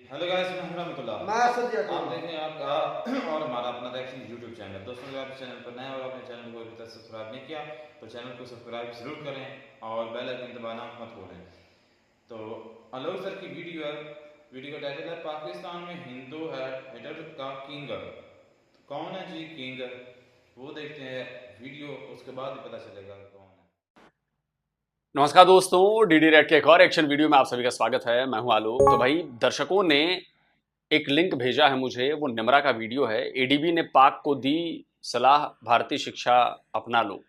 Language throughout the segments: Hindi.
हेलो गाइस, मैं हूं रहमतुल्लाह। मैं असद या आप देख रहे हैं आपका और हमारा अपना रिएक्शन यूट्यूब चैनल। दोस्तों, अगर आप इस चैनल पर नए और अपने चैनल को अभी तक सब्सक्राइब नहीं किया तो चैनल को सब्सक्राइब जरूर करें और बेल आइकन दबाना मत भूलें। तो आलोक सर की वीडियो है। वीडियो का टाइटल है पाकिस्तान में हिंदू है हेटर का किंग। तो कौन है जी किंग? वो देखते हैं वीडियो, उसके बाद ही पता चलेगा कौन है। नमस्कार दोस्तों, डीडी रेड के एक और एक्शन वीडियो में आप सभी का स्वागत है। मैं हूं आलोक। तो भाई, दर्शकों ने एक लिंक भेजा है मुझे, वो निमरा का वीडियो है। एडीबी ने पाक को दी सलाह, भारतीय शिक्षा अपना लो।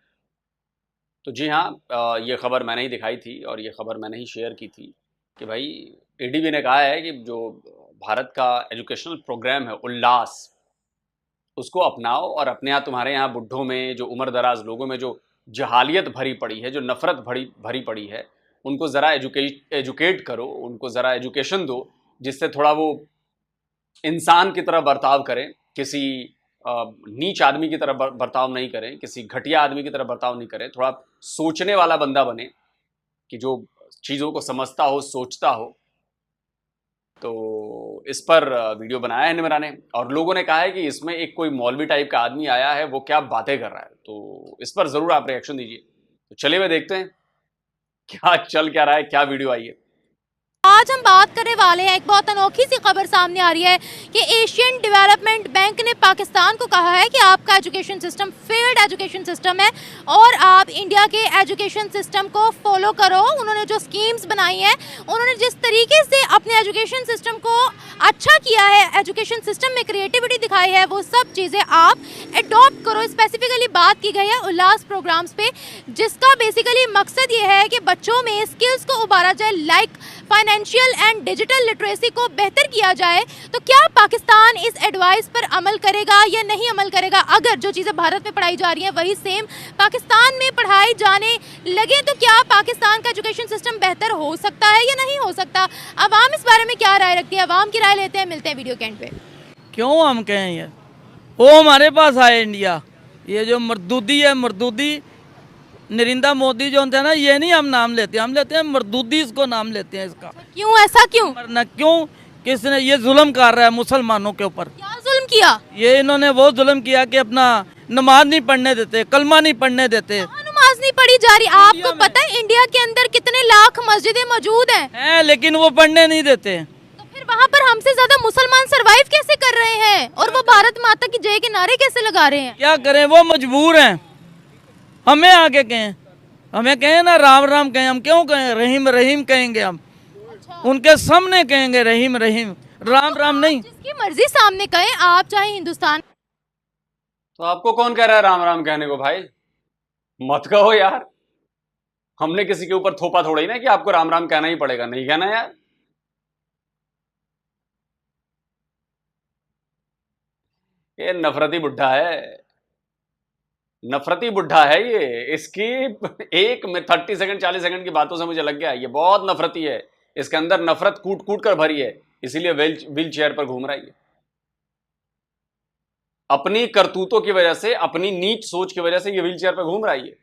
तो जी हाँ, ये खबर मैंने ही दिखाई थी और ये खबर मैंने ही शेयर की थी कि भाई एडीबी ने कहा है कि जो भारत का एजुकेशनल प्रोग्राम है उल्लास, उसको अपनाओ और अपने यहाँ तुम्हारे यहाँ बुढ़ों में, जो उम्र दराज लोगों में जो जहालियत भरी पड़ी है, जो नफरत भरी पड़ी है, उनको ज़रा एजुकेट करो, उनको ज़रा एजुकेशन दो, जिससे थोड़ा वो इंसान की तरह बर्ताव करें, किसी नीच आदमी की तरह बर्ताव नहीं करें, किसी घटिया आदमी की तरह बर्ताव नहीं करें, थोड़ा सोचने वाला बंदा बने कि जो चीज़ों को समझता हो, सोचता हो। तो इस पर वीडियो बनाया है निमरा ने, और लोगों ने कहा है कि इसमें एक कोई मौलवी टाइप का आदमी आया है, वो क्या बातें कर रहा है। तो इस पर ज़रूर आप रिएक्शन दीजिए। तो चलिए वे देखते हैं क्या चल क्या रहा है, क्या वीडियो आई है। आज हम बात करने वाले हैं, एक बहुत अनोखी सी खबर सामने आ रही है कि एशियन डेवलपमेंट बैंक ने पाकिस्तान को कहा है कि आपका education system failed education system है और आप इंडिया के एजुकेशन सिस्टम को फॉलो करो। उन्होंने जो स्कीम्स बनाई हैं, उन्होंने जिस तरीके से अपने एजुकेशन सिस्टम को अच्छा किया है, एजुकेशन सिस्टम में क्रिएटिविटी दिखाई है, वो सब चीज़ें आप एडॉप्ट करो। स्पेसिफिकली बात की गई है उल्लास प्रोग्राम्स पे, जिसका बेसिकली मकसद ये है कि बच्चों में स्किल्स को उभारा जाए, like financial and digital literacy को बेहतर किया जाए। तो क्या पाकिस्तान इस एडवाइस पर अमल करेगा या नहीं अमल करेगा? अगर जो चीज़ें भारत में पढ़ाई जा रही हैं वही सेम पाकिस्तान में पढ़ाई जाने लगे तो क्या पाकिस्तान का एजुकेशन सिस्टम बेहतर हो सकता है या नहीं हो सकता? अवाम इस बारे में क्या राय रखती है? अवाम की राय लेते हैं, मिलते हैं वीडियो के एंड पे। क्यों हम कहें ये? वो हमारे पास आए इंडिया, ये जो मरदूदी है, मरदूदी नरिंदा मोदी जो होते हैं ना, ये नहीं हम नाम लेते, हम लेते हैं मरदूदी, इसको नाम लेते हैं इसका। क्यों, ऐसा क्यों? वरना क्यों? किसने ये जुल्म कर रहा है मुसलमानों के ऊपर? क्या जुल्म किया? ये इन्होंने वो जुल्म किया कि अपना नमाज नहीं पढ़ने देते, कलमा नहीं पढ़ने देते। नमाज नहीं पढ़ी जा रही? आपको पता है इंडिया के अंदर कितने लाख मस्जिदें मौजूद हैं, लेकिन वो पढ़ने नहीं देते। तो फिर वहाँ पर हमसे ज्यादा मुसलमान सरवाइव कैसे कर रहे हैं और वो भारत माता की जय के नारे कैसे लगा रहे हैं? क्या करें, वो मजबूर हैं। हमें आगे कहें, हमें कहें ना राम राम कहें, हम क्यों कहें? रहीम रहीम कहेंगे हम। उनके सामने कहेंगे रहीम रहीम, राम राम नहीं। जिसकी मर्जी सामने कहें, आप चाहे हिंदुस्तान। तो आपको कौन कह रहा है राम राम कहने को? भाई मत कहो यार, हमने किसी के ऊपर थोपा थोड़ा ही ना कि आपको राम राम कहना ही पड़ेगा। नहीं कहना यार। ये नफरती बुढ़ा है, नफरती बुढ़ा है ये। इसकी एक में 30 सेकंड 40 सेकंड की बातों से मुझे लग गया ये बहुत नफरती है। इसके अंदर नफरत कूट कूट कर भरी है, इसीलिए व्हील चेयर पर घूम रहा है। अपनी करतूतों की वजह से, अपनी नीच सोच की वजह से ये व्हील चेयर पर घूम रहा है।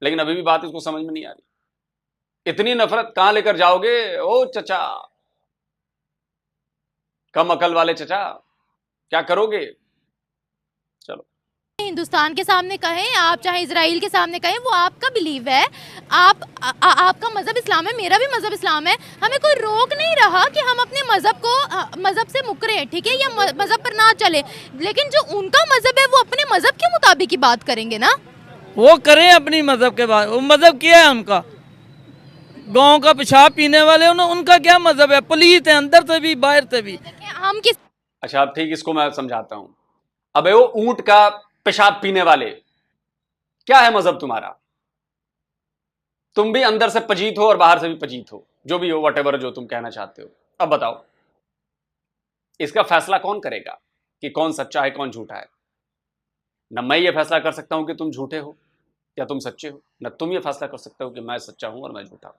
लेकिन अभी भी बात इसको समझ में नहीं आ रही। इतनी नफरत कहां लेकर जाओगे ओ चचा? कम अकल वाले चचा, क्या करोगे? चलो, हिंदुस्तान के सामने कहें, आप चाहे इजराइल के सामने कहें, वो आपका बिलीव है। आपका मजहब इस्लाम है, मेरा भी मजहब इस्लाम है। हमें कोई रोक नहीं रहा कि हम अपने मजहब को मजहब से मुकरे, ठीक है, या मजहब पर ना चले। लेकिन जो उनका मजहब है वो अपने मजहब के मुताबिक ही बात करेंगे ना। वो करें अपनी मजहब के बाद। वो मजहब क्या है उनका? गांव का पेशाब पीने वाले, उनका क्या मजहब है? पलीत है अंदर से भी बाहर से भी। हम किस अच्छा अब ठीक, इसको मैं समझाता हूं। अबे वो ऊंट का पेशाब पीने वाले, क्या है मजहब तुम्हारा? तुम भी अंदर से पजीत हो और बाहर से भी पजीत हो, जो भी हो, वटेवर जो तुम कहना चाहते हो। अब बताओ, इसका फैसला कौन करेगा कि कौन सच्चा है कौन झूठा है? न मैं ये फैसला कर सकता हूं कि तुम झूठे हो या तुम सच्चे हो, न तुम ये फैसला कर सकते हो कि मैं सच्चा हूं और मैं झूठा हूं।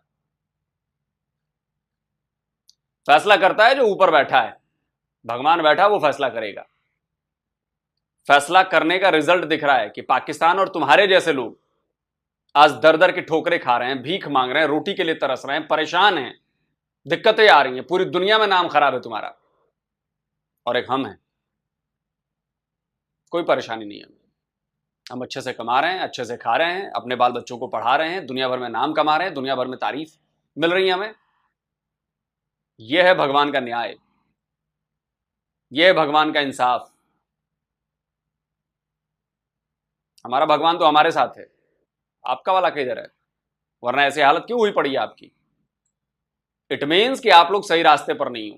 फैसला करता है जो ऊपर बैठा है, भगवान बैठा, वो फैसला करेगा। फैसला करने का रिजल्ट दिख रहा है कि पाकिस्तान और तुम्हारे जैसे लोग आज दर दर की ठोकरें खा रहे हैं, भीख मांग रहे हैं, रोटी के लिए तरस रहे हैं, परेशान हैं, दिक्कतें आ रही हैं, पूरी दुनिया में नाम खराब है तुम्हारा। और एक हम हैं, कोई परेशानी नहीं है। हम अच्छे से कमा रहे हैं, अच्छे से खा रहे हैं, अपने बाल बच्चों को पढ़ा रहे हैं, दुनिया भर में नाम कमा रहे हैं, दुनिया भर में तारीफ मिल रही है हमें। यह है भगवान का न्याय, यह है भगवान का इंसाफ। हमारा भगवान तो हमारे साथ है, आपका वाला किधर है? वरना ऐसी हालत क्यों हुई पड़ी है आपकी? इट मीन्स कि आप लोग सही रास्ते पर नहीं हो।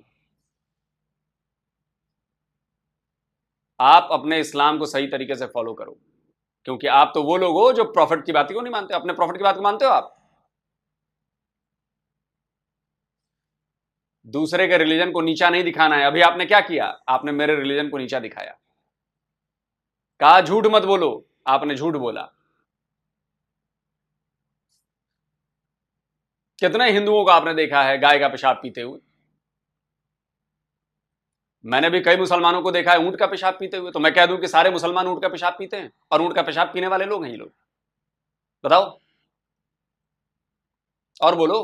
आप अपने इस्लाम को सही तरीके से फॉलो करो, क्योंकि आप तो वो लोग हो जो प्रॉफिट की बात को नहीं मानते। अपने प्रॉफिट की बात को मानते हो आप? दूसरे के रिलीजन को नीचा नहीं दिखाना है। अभी आपने क्या किया? आपने मेरे रिलीजन को नीचा दिखाया, कहा झूठ मत बोलो, आपने झूठ बोला। कितने हिंदुओं का आपने देखा है गाय का पेशाब पीते हुए? मैंने भी कई मुसलमानों को देखा है ऊंट का पेशाब पीते हुए। तो मैं कह दूं कि सारे मुसलमान ऊंट का पेशाब पीते हैं और ऊंट का पेशाब पीने वाले लोग हैं ये लोग? बताओ और बोलो।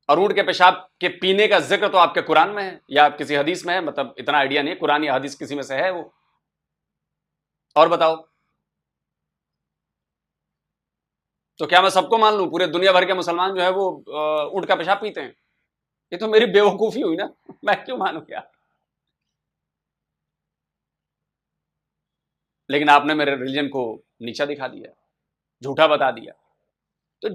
और ऊंट के पेशाब के पीने का जिक्र तो आपके कुरान में है या किसी हदीस में है? मतलब इतना आइडिया नहीं, कुरान या हदीस किसी में से है वो? और बताओ। तो क्या मैं सबको मान लूं? पूरे दुनिया भर के मुसलमान जो है वो ऊंट का पेशाब पीते हैं? ये तो मेरी बेवकूफी हुई ना, मैं क्यों मानूं यार? लेकिन आपने मेरे रिलीजन को नीचा दिखा दिया, झूठा बता दिया। तो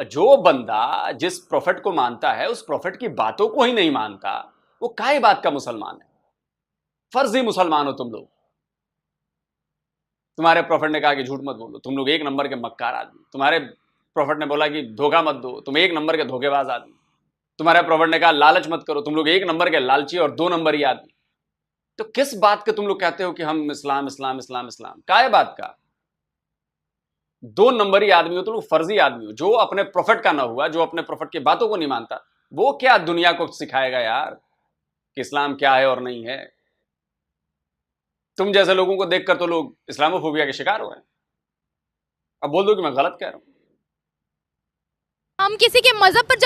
जो बंदा जिस प्रॉफिट को मानता है उस प्रॉफिट की बातों को ही नहीं मानता, वो काहे बात का मुसलमान है? फर्जी मुसलमान हो तुम लोग। तुम्हारे प्रॉफिट ने कहा कि झूठ मत बोलो, तुम लोग एक नंबर के मक्कार आदमी। तुम्हारे प्रॉफिट ने बोला कि धोखा मत दो, तुम एक नंबर के धोखेबाज आदमी। तुम्हारे प्रॉफिट ने कहा लालच मत करो, तुम लोग एक नंबर के लालची और दो नंबर ही आदमी। तो किस बात के तुम लोग कहते हो कि हम इस्लाम इस्लाम इस्लाम इस्लाम? काय बात का? दो नंबर ही आदमी हो तुम लोग, फर्जी आदमी हो। जो अपने प्रॉफिट का ना हुआ, जो अपने प्रॉफिट की बातों को नहीं मानता, वो क्या दुनिया को सिखाएगा यार कि इस्लाम क्या है और नहीं है? तुम जैसे लोगों को देखकर तो लोग इस्लामोफोबिया के शिकार हुए हैं। अब बोल दो कि मैं गलत कह रहा हूं। हम किसी के मजहब पर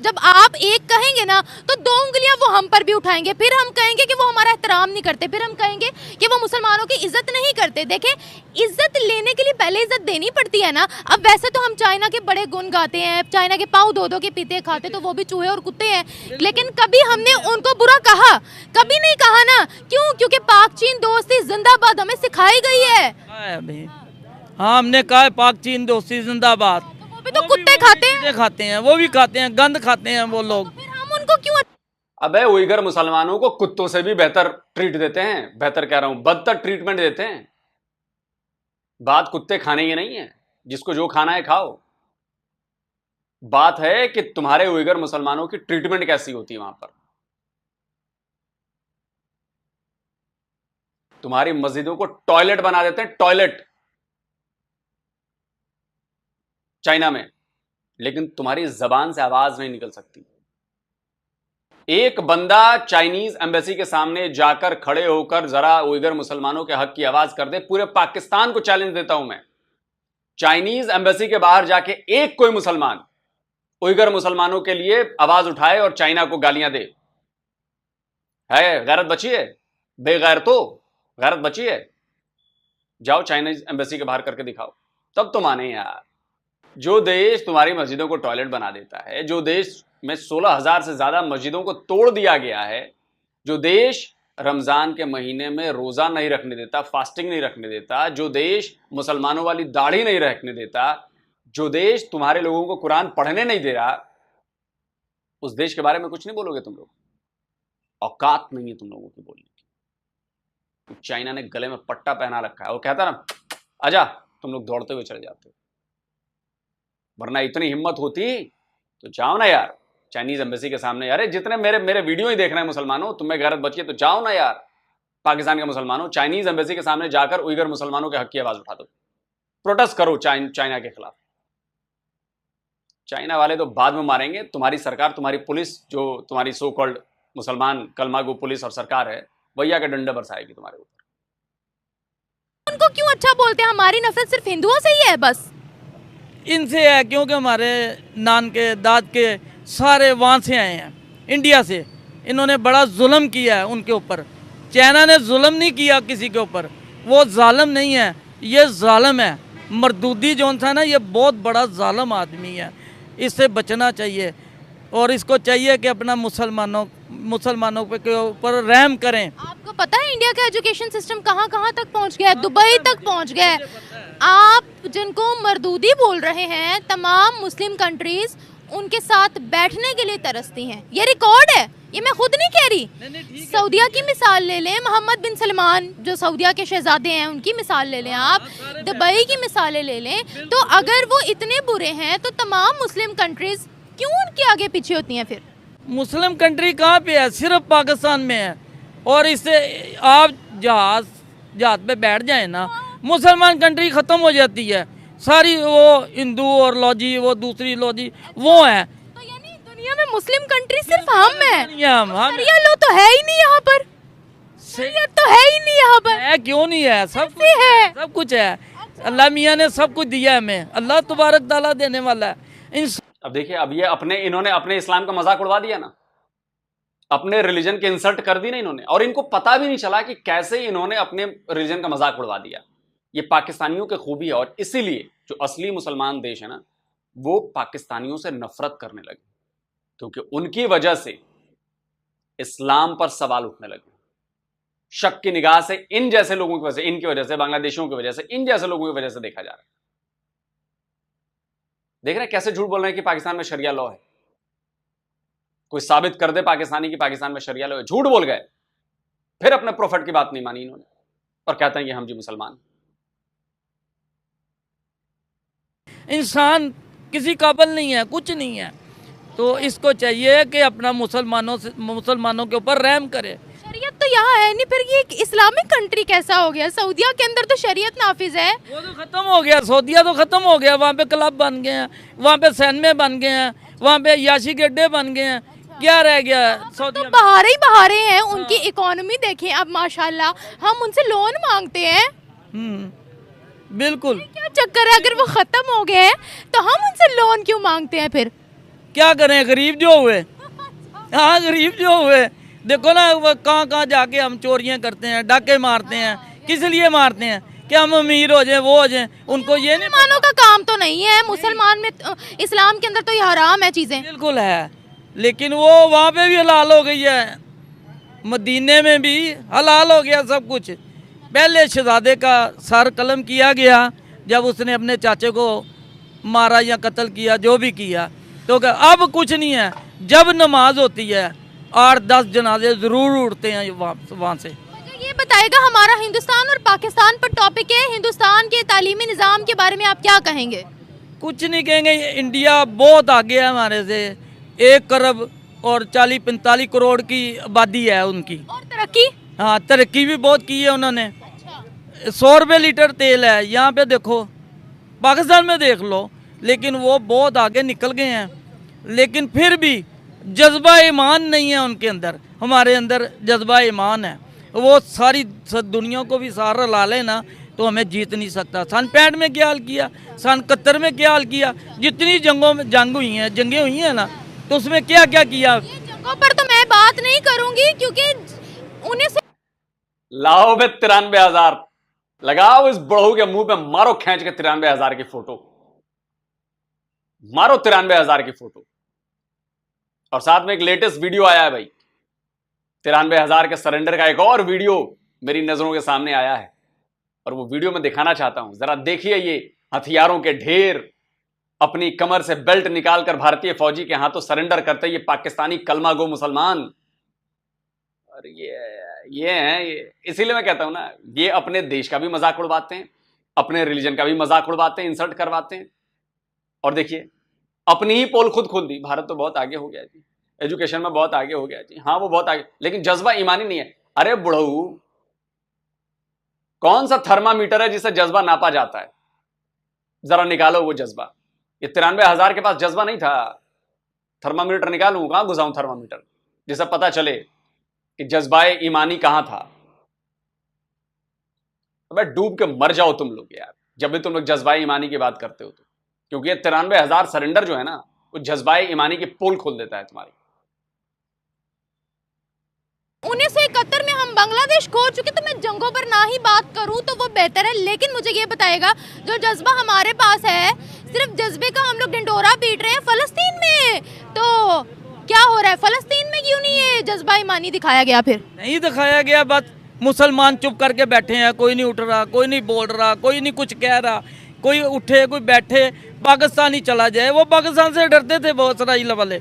जब आप एक कहेंगे ना तो दो उंगलियां वो हम पर भी उठाएंगे। फिर हम कहेंगे कि वो हमारा एहतराम नहीं करते, फिर हम कहेंगे कि वो मुसलमानों की इज्जत नहीं करते। देखें, इज्जत लेने के लिए पहले इज्जत देनी पड़ती है ना। अब वैसे तो हम चाइना के बड़े गुण गाते हैं, चाइना के पाँव धो धो के पीते खाते तो वो भी चूहे और कुत्ते हैं, लेकिन कभी हमने उनको बुरा कहा? कभी नहीं कहा ना। क्यों? क्योंकि पाक चीन दोस्ती जिंदाबाद हमें सिखाई गई है। हाँ, हमने कहा है पाक चीन दोस्ती जिंदाबाद। तो कुत्ते खाते हैं, वो भी खाते हैं, गंद खाते हैं वो लोग। फिर हम उनको क्यों? अबे उइगर मुसलमानों को कुत्तों से भी बेहतर ट्रीट देते हैं, बेहतर कह रहा हूं बदतर ट्रीटमेंट देते हैं। बात कुत्ते खाने की नहीं है, जिसको जो खाना है खाओ। बात है कि तुम्हारे उइगर मुसलमानों की ट्रीटमेंट कैसी होती है वहां पर। तुम्हारी मस्जिदों को टॉयलेट बना देते हैं, टॉयलेट चाइना में, लेकिन तुम्हारी जबान से आवाज नहीं निकल सकती। एक बंदा चाइनीज एम्बेसी के सामने जाकर खड़े होकर जरा उइगर मुसलमानों के हक की आवाज कर दे, पूरे पाकिस्तान को चैलेंज देता हूं मैं। चाइनीज एम्बेसी के बाहर जाके एक कोई मुसलमान उइगर मुसलमानों के लिए आवाज उठाए और चाइना को गालियां दे, है गैरत बची है? बेगैर तो गैरत बची है? जाओ चाइनीज एम्बेसी के बाहर करके दिखाओ, तब तो माने यार। जो देश तुम्हारी मस्जिदों को टॉयलेट बना देता है, जो देश में 16,000 से ज्यादा मस्जिदों को तोड़ दिया गया है, जो देश रमजान के महीने में रोजा नहीं रखने देता, फास्टिंग नहीं रखने देता, जो देश मुसलमानों वाली दाढ़ी नहीं रखने देता, जो देश तुम्हारे लोगों को कुरान पढ़ने नहीं दे रहा, उस देश के बारे में कुछ नहीं बोलोगे तुम लोग? औकात नहीं है तुम लोगों की बोलने की। चाइना ने गले में पट्टा पहना रखा है, वो कहता ना आजा, तुम लोग दौड़ते हुए चले जाते। वरना इतनी हिम्मत होती तो जाओ ना यार चाइनीज एम्बेसी के सामने। अरे जितने मेरे वीडियो ही देख रहे हैं मुसलमानों, तुम्हें गैरत बची है तो जाओ ना यार पाकिस्तान के मुसलमानों, चाइनीज एम्बेसी के सामने जाकर उइगर मुसलमानों के हक की आवाज उठा दो, प्रोटेस्ट करो चाइना के खिलाफ। चाइना वाले तो बाद में मारेंगे, तुम्हारी सरकार, तुम्हारी पुलिस, जो तुम्हारी सो कॉल्ड मुसलमान कलमागो पुलिस और सरकार है, भैया के डंडे बरसाएगी तुम्हारे ऊपर। उनको क्यों अच्छा बोलते हैं? हमारी नफरत सिर्फ हिंदुओं से ही है बस? इनसे है, क्योंकि हमारे नान के दाद के सारे वहाँ से आए हैं, इंडिया से। इन्होंने बड़ा जुल्म किया है उनके ऊपर। चाइना ने जुल्म नहीं किया किसी के ऊपर, वो जालिम नहीं है, ये जालिम है। मरदूदी जौन था ना, ये बहुत बड़ा जालिम आदमी है, इससे बचना चाहिए और इसको चाहिए कि अपना मुसलमानों के ऊपर रहम करें। आपको पता है इंडिया का एजुकेशन सिस्टम कहाँ कहाँ तक पहुँच गया है? दुबई तक पहुँच गया है। आप जिनको मरदूदी बोल रहे हैं, तमाम मुस्लिम कंट्रीज उनके साथ बैठने के लिए तरसती हैं। ये रिकॉर्ड है, ये मैं खुद नहीं कह रही। सऊदिया की मिसाल ले लें, मोहम्मद बिन सलमान जो सऊदिया के शहजादे हैं उनकी मिसाल ले लें, आप दुबई की मिसालें ले लें। तो अगर वो इतने बुरे हैं तो तमाम मुस्लिम कंट्रीज क्यों उनके आगे पीछे होती हैं फिर? मुस्लिम कंट्री कहाँ पे है? सिर्फ पाकिस्तान में है। और इससे आप जहाज पे बैठ जाए ना, मुसलमान कंट्री ख़त्म हो जाती है सारी। वो हिंदू और लॉजी, वो दूसरी लॉजी वो है। तो यानी दुनिया में मुस्लिम कंट्री सिर्फ हम हैं। हम शरिया लो तो है ही नहीं यहाँ पर, शरीयत तो है ही नहीं यहाँ पर। है, क्यों नहीं है? सब कुछ है, सब कुछ है। अल्लाह मियाँ ने सब कुछ दिया हमें, अल्लाह तबारक ताला देने वाला है। अब देखिए, अब ये इन्होंने अपने इस्लाम का मजाक उड़वा दिया ना, अपने रिलीजन की इंसल्ट कर दी ना इन्होंने, और इनको पता भी नहीं चला कि कैसे इन्होंने अपने रिलीजन का मजाक उड़वा दिया। ये पाकिस्तानियों की खूबी है, और इसीलिए जो असली मुसलमान देश है ना, वो पाकिस्तानियों से नफरत करने लगे, क्योंकि उनकी वजह से इस्लाम पर सवाल उठने लगे। शक की निगाह से इन जैसे लोगों की वजह से, इनकी वजह से, बांग्लादेशियों की वजह से, इन जैसे लोगों की वजह से देखा जा रहा है। देख रहे हैं कैसे झूठ बोल रहे हैं कि पाकिस्तान में शरिया लॉ है। कोई साबित कर दे पाकिस्तानी की पाकिस्तान में शरिया लॉ है, झूठ बोल गए। फिर अपने प्रोफेट की बात नहीं मानी इन्होंने और कहते हैं कि हम जी मुसलमान। इंसान किसी काबिल नहीं है, कुछ नहीं है, तो इसको चाहिए कि अपना मुसलमानों के ऊपर रहम करे। शरीयत तो यहाँ है नहीं, फिर ये एक इस्लामिक कंट्री कैसा हो गया? सऊदिया के अंदर तो शरीयत नाफिज है। वो तो खत्म हो गया, सऊदिया तो खत्म हो गया। वहाँ पे क्लब बन गए हैं, वहाँ पे सैनमे बन गए हैं, वहाँ पे याशी गड्ढे बन गए हैं। क्या रह गया सऊदिया में? बहारे ही बहारे हैं। उनकी इकोनॉमी देखें अब, माशाल्लाह। हम उनसे लोन मांगते हैं। बिल्कुल। क्या चक्कर है? अगर वो खत्म हो गए हैं तो हम उनसे लोन क्यों मांगते हैं फिर? क्या करें, गरीब जो हुए। हाँ, गरीब जो हुए। देखो ना, वो कहाँ जाके हम चोरियां करते हैं, डाके मारते हैं। किस लिए मारते हैं? कि हम अमीर हो जाए, वो हो जाए। उनको ये नहीं, मुसलमानों का काम तो नहीं है। मुसलमान में इस्लाम के अंदर तो ये हराम है चीजें। बिल्कुल है, लेकिन वो वहाँ पे भी हलाल हो गई है। मदीने में भी हलाल हो गया सब कुछ। पहले शहजादे का सर कलम किया गया जब उसने अपने चाचे को मारा या कत्ल किया, जो भी किया। तो अब कुछ नहीं है। जब नमाज होती है 8-10 जनाजे ज़रूर उठते हैं वहाँ से। ये बताएगा, हमारा हिंदुस्तान और पाकिस्तान पर टॉपिक है। हिंदुस्तान के तालीमी निज़ाम के बारे में आप क्या कहेंगे? कुछ नहीं कहेंगे। इंडिया बहुत आगे है हमारे से। 1 अरब और 40-45 करोड़ की आबादी है उनकी। और तरक्की? हाँ, तरक्की भी बहुत की है उन्होंने। 100 रुपये लीटर तेल है यहाँ पे, देखो पाकिस्तान में देख लो। लेकिन वो बहुत आगे निकल गए हैं, लेकिन फिर भी जज्बा ईमान नहीं है उनके अंदर। हमारे अंदर जज्बा ईमान है। वो सारी दुनिया को भी सारा ला लेना तो हमें जीत नहीं सकता। सन 65 में क्या हाल किया, सन 71 में क्या हाल किया। जितनी जंगें हुई हैं ना, तो उसमें क्या क्या किया। ये जगहों पर तो मैं बात नहीं करूंगी, क्योंकि उन्हें से... लाओ बे 93,000 लगाओ इस बड़हू के मुंह पे, मारो खींच के 93,000 की फोटो, मारो 93,000 की फोटो। और साथ में एक लेटेस्ट वीडियो आया है भाई, 93,000 के सरेंडर का एक और वीडियो मेरी नजरों के सामने आया है, और वो वीडियो मैं दिखाना चाहता हूं। जरा देखिए, ये हथियारों के ढेर, अपनी कमर से बेल्ट निकालकर भारतीय फौजी के हाथों सरेंडर करते ये पाकिस्तानी कलमा गो मुसलमान। और ये हैं ये। इसीलिए मैं कहता हूं ना, ये अपने देश का भी मजाक उड़वाते हैं, अपने रिलीजन का भी मजाक उड़वाते हैं, इंसल्ट करवाते हैं। और देखिए, अपनी ही पोल खुद खोल दी। भारत तो बहुत आगे हो गया जी, एजुकेशन में बहुत आगे हो गया जी। हाँ, वो बहुत आगे, लेकिन जज्बा ईमानी नहीं है। अरे बुढ़ऊ, कौन सा थर्मामीटर है जिससे जज्बा नापा जाता है? जरा निकालो वो जज्बा। ये 93,000 के पास जज्बा नहीं था। थर्मामीटर निकालूं, कहां घुसाऊं थर्मामीटर, जिससे पता चले कि जज्बाए ईमानी कहां था। अबे डूब के मर जाओ तुम लोग यार, जब भी तुम लोग जज्बाए ईमानी की बात करते हो तो। क्योंकि ये 93,000 सरेंडर जो है ना, वो जज्बाए ईमानी की पोल खोल देता है तुम्हारी। 1971 में हम बांग्लादेश खो चुके, तो मैं जंगों पर ना ही बात करूं तो वो बेहतर है। लेकिन मुझे ये बताएगा, जो जज्बा हमारे पास है, सिर्फ जज्बे का हम लोग ढिंढोरा पीट रहे हैं फ़लस्तीन में, तो क्या हो रहा है फ़लस्तीन में? क्यों नहीं ये जज्बा ईमानी दिखाया गया? फिर नहीं दिखाया गया, बस मुसलमान चुप करके बैठे हैं, कोई नहीं उठ रहा, कोई नहीं बोल रहा, कोई नहीं कुछ कह रहा, कोई उठे कोई बैठे। पाकिस्तान ही चला जाए, वो पाकिस्तान से डरते थे बहुत इसराइल वाले,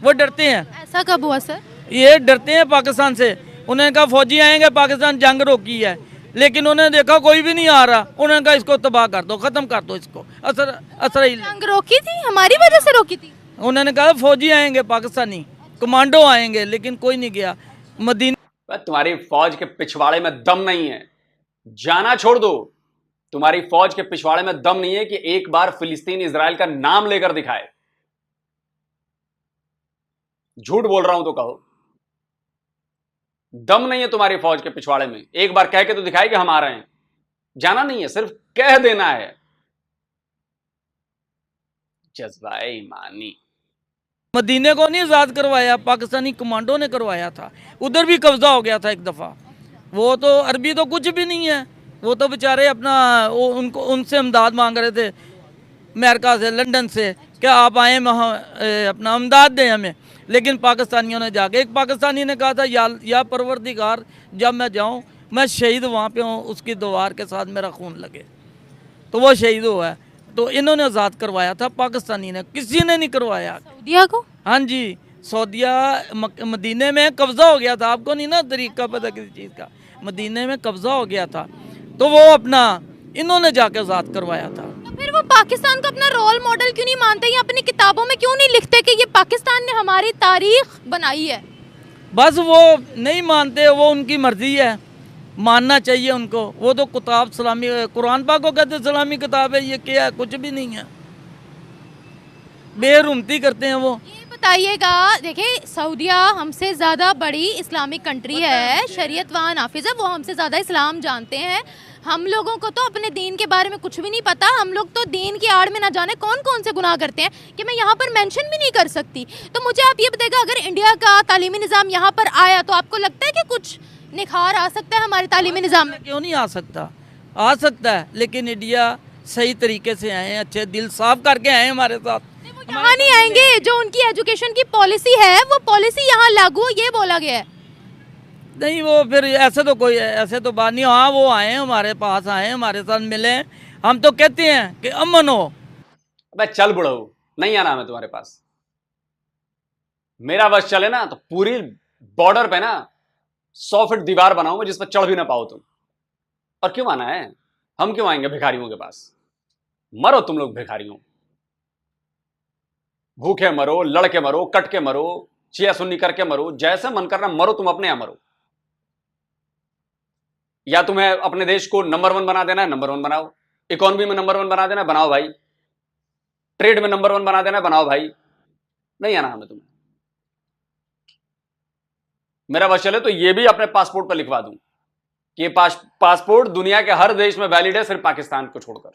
वो डरते हैं। ऐसा कब हुआ सर? ये डरते हैं पाकिस्तान से। उन्होंने कहा फौजी आएंगे, पाकिस्तान जंग रोकी है, लेकिन उन्होंने देखा कोई भी नहीं आ रहा, उन्होंने कहा इसको तबाह कर दो, ख़त्म कर दो इसको। इसराइल जंग रोकी थी, हमारी वजह से रोकी थी। उन्होंने कहा फौजी आएंगे, पाकिस्तानी कमांडो आएंगे, लेकिन कोई नहीं गया। मदीना तुम्हारी फौज के पिछवाड़े में दम नहीं है, जाना छोड़ दो। तुम्हारी फौज के पिछवाड़े में दम नहीं है कि एक बार फिलिस्तीन इजराइल का नाम लेकर दिखाए। झूठ बोल रहा हूं तो कहो, दम नहीं है तुम्हारी फौज के पिछवाड़े में। एक बार कह के तो दिखाए कि हम आ रहे हैं। जाना नहीं है, सिर्फ कह देना है। जज्बा ईमानी। मदीने को नहीं आज़ाद करवाया, पाकिस्तानी कमांडो ने करवाया था। उधर भी कब्जा हो गया था एक दफ़ा। वो तो अरबी तो कुछ भी नहीं है, वो तो बेचारे अपना उनको उनसे इमदाद मांग रहे थे अमेरिका से, लंदन से, क्या आप आए अपना इमदाद दें हमें। लेकिन पाकिस्तानियों ने जाके, एक पाकिस्तानी ने कहा था या परवरदिगार, जब मैं जाऊँ मैं शहीद वहाँ पे हूँ, उसकी दीवार के साथ मेरा खून लगे, तो वो शहीद हुआ है। तो इन्होंने आज़ाद करवाया था, पाकिस्तानी ने, किसी ने नहीं करवाया। सऊदिया को? हाँ जी, सऊदिया मदीने में कब्जा हो गया था। आपको नहीं ना तरीका पता किसी चीज़ का, मदीने में कब्जा हो गया था, तो वो अपना इन्होंने जाके आज़ाद करवाया था। तो फिर वो पाकिस्तान को अपना रोल मॉडल क्यों नहीं मानते, या अपनी किताबों में क्यों नहीं लिखते कि ये पाकिस्तान ने हमारी तारीख बनाई है? बस वो नहीं मानते, वो उनकी मर्जी है, मानना चाहिए उनको। वो तो किताब सलामी, कुरान पाक को कहते सलामी किताब है, ये क्या है? कुछ भी नहीं है, बेरुमती करते हैं वो। ये बताइएगा, देखिए सऊदिया हमसे ज़्यादा बड़ी इस्लामिक कंट्री है, शरीयत वहाँ नाफिज है, वो हमसे ज़्यादा इस्लाम जानते हैं। हम लोगों को तो अपने दीन के बारे में कुछ भी नहीं पता। हम लोग तो दीन की आड़ में ना जाने कौन कौन से गुनाह करते हैं कि मैं यहाँ पर मेंशन भी नहीं कर सकती। तो मुझे आप ये बताइएगा, अगर इंडिया का तालीमी निज़ाम यहाँ पर आया तो आपको लगता है कि कुछ निखार आ सकता है हमारे तालीमी निज़ाम में? क्यों नहीं आ सकता, आ सकता है, लेकिन इंडिया सही तरीके से आए हैं, अच्छे दिल साफ करके आए हैं हमारे साथ। वो यहाँ नहीं आएंगे, जो उनकी एजुकेशन की पॉलिसी है वो पॉलिसी यहाँ लागू, ये बोला गया है। नहीं, वो फिर ऐसे तो कोई ऐसे तो बात नहीं। हाँ, वो आए हमारे पास, आए हमारे साथ मिले, हम तो कहते हैं कि अमन हो। अबे चल बुढ़ऊ, नहीं आना मैं तुम्हारे पास। मेरा बस चले ना तो पूरी बॉर्डर पे ना 100 फीट दीवार बनाऊं मैं, जिस पर चढ़ भी ना पाओ तुम। और क्यों आना है? हम क्यों आएंगे भिखारियों के पास? मरो तुम लोग भिखारियों, भूखे मरो, लड़के मरो, कट के मरो, चिया सुन्नी करके मरो, जैसे मन करना मरो, तुम अपने यहां मरो। या तुम्हें अपने देश को नंबर 1 बना देना है, नंबर 1 बनाओ। इकोनॉमी में नंबर 1 बना देना है, बनाओ भाई। ट्रेड में नंबर 1 बना देना है, बनाओ भाई। नहीं आना हमें तुम्हें। मेरा बस चले तो ये भी अपने पासपोर्ट पर लिखवा दूं कि ये पासपोर्ट दुनिया के हर देश में वैलिड है, सिर्फ पाकिस्तान को छोड़कर।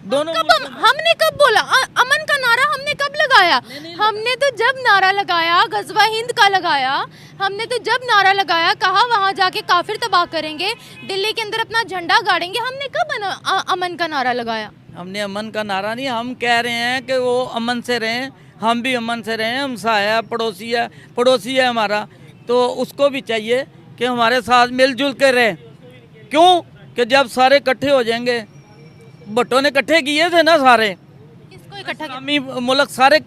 दोनों हमने कब बोला अमन का नारा? हमने कब लगाया? हमने तो जब नारा लगाया गजवा हिंद का लगाया, हमने तो जब नारा लगाया, कहा वहां जाके काफिर तबाह करेंगे, दिल्ली के अंदर अपना झंडा गाड़ेंगे। हमने कब अमन का नारा लगाया? हमने अमन का नारा नहीं, हम कह रहे हैं कि वो अमन से रहें, हम भी अमन से रहें। हमसाया है, पड़ोसी है हमारा, तो उसको भी चाहिए कि हमारे साथ मिलजुल के रहे। क्यों कि जब सारे इकट्ठे हो जाएंगे, भट्टो ने इकट्ठे किए थे ना सारे, किसको इकट्ठा किया? इस्लामी मुल्क सारे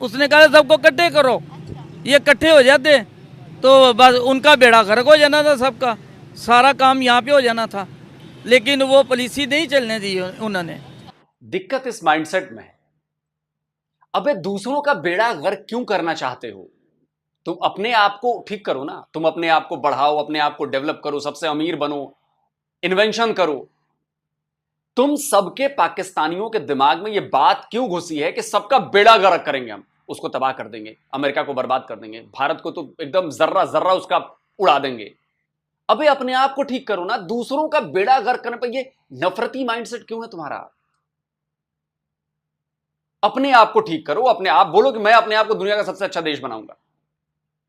उसने कहा सबको इकट्ठे करो, ये इकट्ठे हो जाते तो बस उनका बेड़ा गर्क हो जाना था, सबका सारा काम यहाँ पे हो जाना था। लेकिन वो पॉलिसी नहीं चलने दी उन्होंने। दिक्कत इस माइंडसेट में है। अबे दूसरों का बेड़ा गर्क क्यों करना चाहते हो? तुम अपने आप को ठीक करो ना, तुम अपने आप को बढ़ाओ, अपने आप को डेवलप करो, सबसे अमीर बनो, इन्वेंशन करो। तुम सबके पाकिस्तानियों के दिमाग में यह बात क्यों घुसी है कि सबका बेड़ा गर्क करेंगे, हम उसको तबाह कर देंगे, अमेरिका को बर्बाद कर देंगे, भारत को तो एकदम जर्रा जर्रा उसका उड़ा देंगे। अबे अपने आप को ठीक करो ना, दूसरों का बेड़ा गर्क करने पर यह नफरती माइंडसेट क्यों है तुम्हारा? अपने आप को ठीक करो, अपने आप बोलो कि मैं अपने आप को दुनिया का सबसे अच्छा देश बनाऊंगा।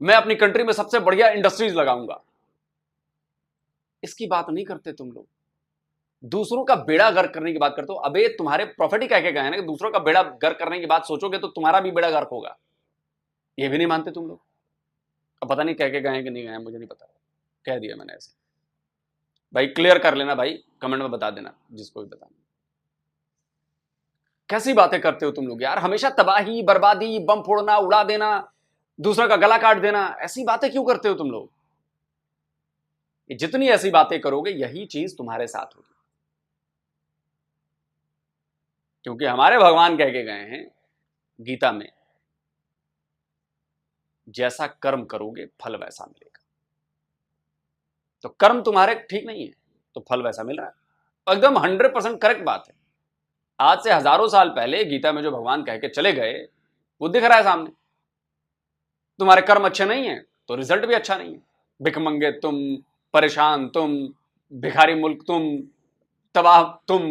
मैं अपनी कंट्री में सबसे बढ़िया इंडस्ट्रीज लगाऊंगा। इसकी बात नहीं करते तुम लोग। दूसरों का बेड़ा गर्क करने की बात करते हो। अबे तुम्हारे प्रॉफिट ही कह के गए हैं ना कि दूसरों का बेड़ा गर्क करने की बात सोचोगे तो तुम्हारा भी बेड़ा गर्क होगा। ये भी नहीं मानते तुम लोग। अब पता नहीं कह के गए हैं कि नहीं गए हैं, मुझे नहीं पता, कह दिया मैंने ऐसे। भाई क्लियर कर लेना भाई, कमेंट में बता देना जिसको भी बताना। कैसी बातें करते हो तुम लोग यार, हमेशा तबाही, बर्बादी, बम फोड़ना, उड़ा देना, दूसरा का गला काट देना, ऐसी बातें क्यों करते हो तुम लोग? जितनी ऐसी बातें करोगे यही चीज तुम्हारे साथ होगी। क्योंकि हमारे भगवान कह के गए हैं गीता में, जैसा कर्म करोगे फल वैसा मिलेगा। तो कर्म तुम्हारे ठीक नहीं है तो फल वैसा मिल रहा है। एकदम 100% करेक्ट बात है। आज से हजारों साल पहले गीता में जो भगवान कह के चले गए वो दिख रहा है सामने। तुम्हारे कर्म अच्छे नहीं है तो रिजल्ट भी अच्छा नहीं है। भिखमंगे तुम, परेशान तुम, भिखारी मुल्क तुम, तबाह तुम,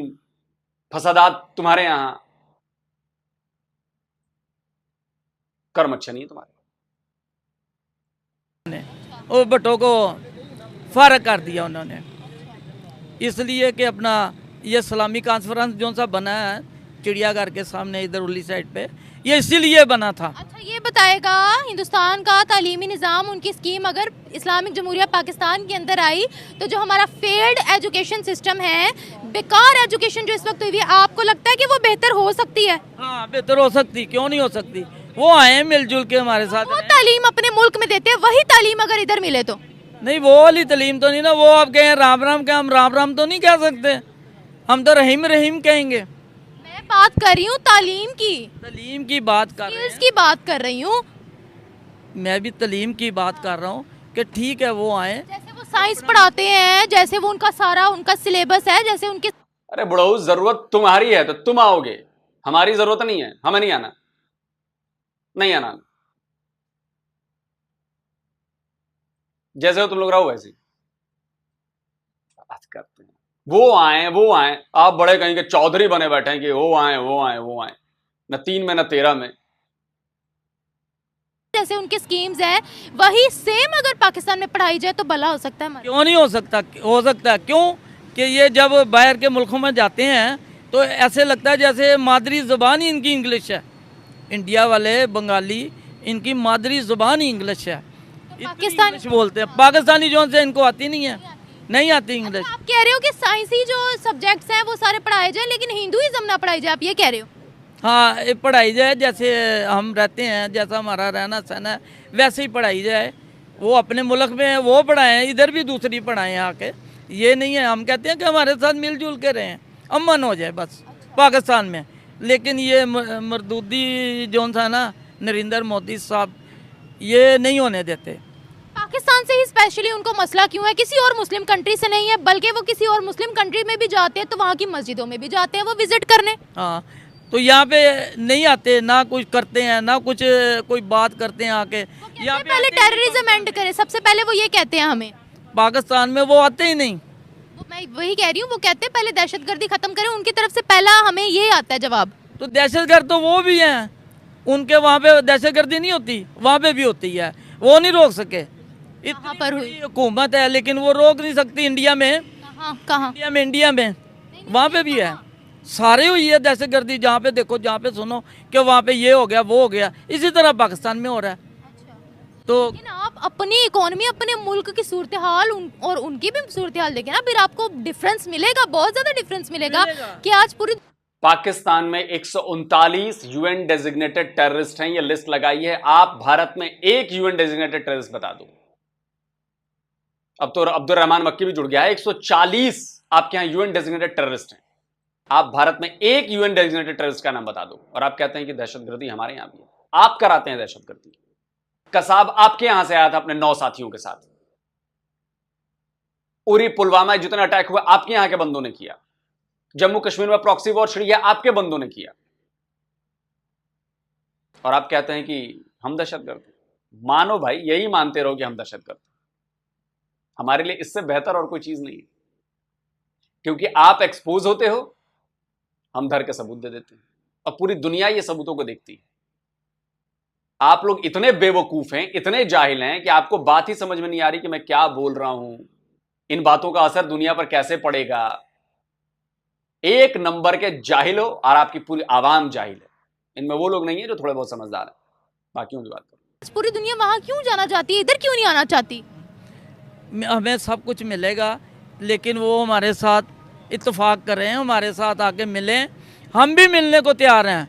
फसादात तुम्हारे यहां, कर्म अच्छे नहीं है तुम्हारे। और भट्टों को फारग कर दिया उन्होंने, इसलिए कि अपना ये सलामी कॉन्फ्रेंस जो सा बना है चिड़ियाघर के सामने इधर उर्ली साइड पे, ये इसीलिए बना था। अच्छा ये बताएगा, हिंदुस्तान का तालीमी निज़ाम, उनकी स्कीम अगर इस्लामिक जमहूरिया पाकिस्तान के अंदर आई तो जो हमारा फेल्ड एजुकेशन सिस्टम है, बेकार एजुकेशन जो इस वक्त हुई है, आपको लगता है कि वो बेहतर हो सकती है? हाँ बेहतर हो सकती, क्यों नहीं हो सकती। वो आए मिलजुल के हमारे साथ। वो तालीम अपने मुल्क में देते हैं, वही तालीम अगर इधर मिले तो नहीं, वो वाली तालीम तो नहीं ना। वो आप कहें राम राम के, हम राम राम तो नहीं कह सकते, हम तो रहीम रहीम कहेंगे। मैं बात कर रही हूँ तालीम की, तालीम की बात कर रहे स्किल्स हैं। की बात कर रही हूँ। मैं भी तालीम की बात कर रहा हूँ कि ठीक है वो आए। जैसे वो साइंस पढ़ाते हैं, जैसे वो उनका सारा उनका सिलेबस है, जैसे उनके अरे बुढ़ऊ, जरूरत तुम्हारी है तो तुम आओगे, हमारी जरूरत नहीं है, हमें नहीं आना, नहीं आना। जैसे हो तुम लोग रहो वैसे बात करते हैं। वो आए, आप बड़े कहीं के चौधरी बने बैठे हैं कि वो आए, न 3 में न 13 में। जैसे उनके स्कीम्स हैं, वही सेम अगर पाकिस्तान में पढ़ाई जाए तो भला हो सकता है हमारा। क्यों नहीं हो सकता? हो सकता है। क्यों कि ये जब बाहर के मुल्कों में जाते हैं तो ऐसे लगता है जैसे मादरी ज़बान ही इनकी इंग्लिश है। इंडिया वाले बंगाली, इनकी मादरी ज़बान ही इंग्लिश है। पाकिस्तान इंग्लिश बोलते हैं। पाकिस्तानी जो से इनको आती नहीं है, नहीं आती इंग्लिश। आप कह रहे हो कि साइंसी जो सब्जेक्ट्स हैं वो सारे पढ़ाए जाए लेकिन हिंदुइज्म ना पढ़ाई जाए, आप ये कह रहे हो? हाँ, ये पढ़ाई जाए, जैसे हम रहते हैं, जैसा हमारा रहना सहना है वैसे ही पढ़ाई जाए। वो अपने मुल्क में वो पढ़ाएं, इधर भी दूसरी पढ़ाएं आके। ये नहीं है, हम कहते हैं कि हमारे साथ मिलजुल के रहें, अमन हो जाए बस पाकिस्तान में। लेकिन ये मरदूदी जो था ना, नरेंद्र मोदी साहब, ये नहीं होने देते। पाकिस्तान से ही स्पेशली उनको मसला क्यों है? किसी और मुस्लिम कंट्री से नहीं है, बल्कि वो किसी और मुस्लिम कंट्री में भी जाते हैं तो वहाँ की मस्जिदों में भी जाते हैं वो विजिट करने। हाँ, तो यहाँ पे नहीं आते, ना कुछ करते हैं, ना कुछ कोई बात करते हैं आके। यहाँ पे पहले टेररिज्म एंड करे, सबसे पहले वो ये कहते हैं हमें। पाकिस्तान में वो आते ही नहीं। वो मैं वही कह रही हूँ, वो कहते हैं पहले दहशतगर्दी खत्म करें, उनकी तरफ से पहला हमें ये आता है जवाब। तो दहशतगर्द तो वो भी हैं, उनके वहाँ पे दहशतगर्दी नहीं होती, वहाँ पे भी होती है, वो नहीं रोक सके। कहाँ पर हुई? इतनी हुकूमत है लेकिन वो रोक नहीं सकती। इंडिया में, कहाँ? इंडिया में वहाँ पे भी है, सारे हुई है दहशतगर्दी। जहाँ पे देखो, जहाँ पे सुनो कि वहाँ पे ये हो गया, वो हो गया, इसी तरह पाकिस्तान में हो रहा है। तो लेकिन आप अपनी इकोनॉमी, अपने मुल्क की सूरत हाल और उनकी भी सूरत हाल देखें ना, फिर आपको डिफरेंस मिलेगा, बहुत ज्यादा डिफरेंस मिलेगा कि आज पूरी पाकिस्तान में 139 यूएन डेजिग्नेटेड टेररिस्ट हैं, ये लिस्ट लगाई है। आप भारत में एक यूएन डेजिग्नेटेड टेररिस्ट बता दो। अब तो अब्दुल रहमान मक्की भी जुड़ गया है। 140 आपके यहां यूएन डेजिग्नेटेड टेररिस्ट हैं। आप भारत में एक यूएन डेजिग्नेटेड टेररिस्ट का नाम बता दो और आप कहते हैं कि दहशतगर्दी हमारे यहां भी है। आप कराते हैं दहशतगर्दी। कसाब आपके यहां से आया था अपने 9 साथियों के साथ। उरी, पुलवामा जितने अटैक हुए आपके यहां के बंदों ने किया। जम्मू कश्मीर में प्रॉक्सी वॉर छिड़ी है, आपके बंदों ने किया। और आप कहते हैं कि हम दहशतगर्द हैं। मानो भाई, यही मानते रहो कि हम दहशतगर्द। हमारे लिए इससे बेहतर और कोई चीज नहीं है, क्योंकि आप एक्सपोज होते हो, हम धर के सबूत दे देते हैं और पूरी दुनिया ये सबूतों को देखती है। आप लोग इतने बेवकूफ हैं, इतने जाहिल हैं कि आपको बात ही समझ में नहीं आ रही कि मैं क्या बोल रहा हूं, इन बातों का असर दुनिया पर कैसे पड़ेगा। एक नंबर के जाहिल हो और आपकी पूरी आवाम जाहिल है। इनमें वो लोग नहीं है जो थोड़े बहुत समझदार हैं। बाकियों की बात करो। पूरी दुनिया वहाँ क्यों जाना चाहती है, इधर क्यों नहीं आना चाहती? हमें सब कुछ मिलेगा, लेकिन वो हमारे साथ इत्तेफाक कर रहे हैं, हमारे साथ आके मिलें। हम भी मिलने को तैयार हैं,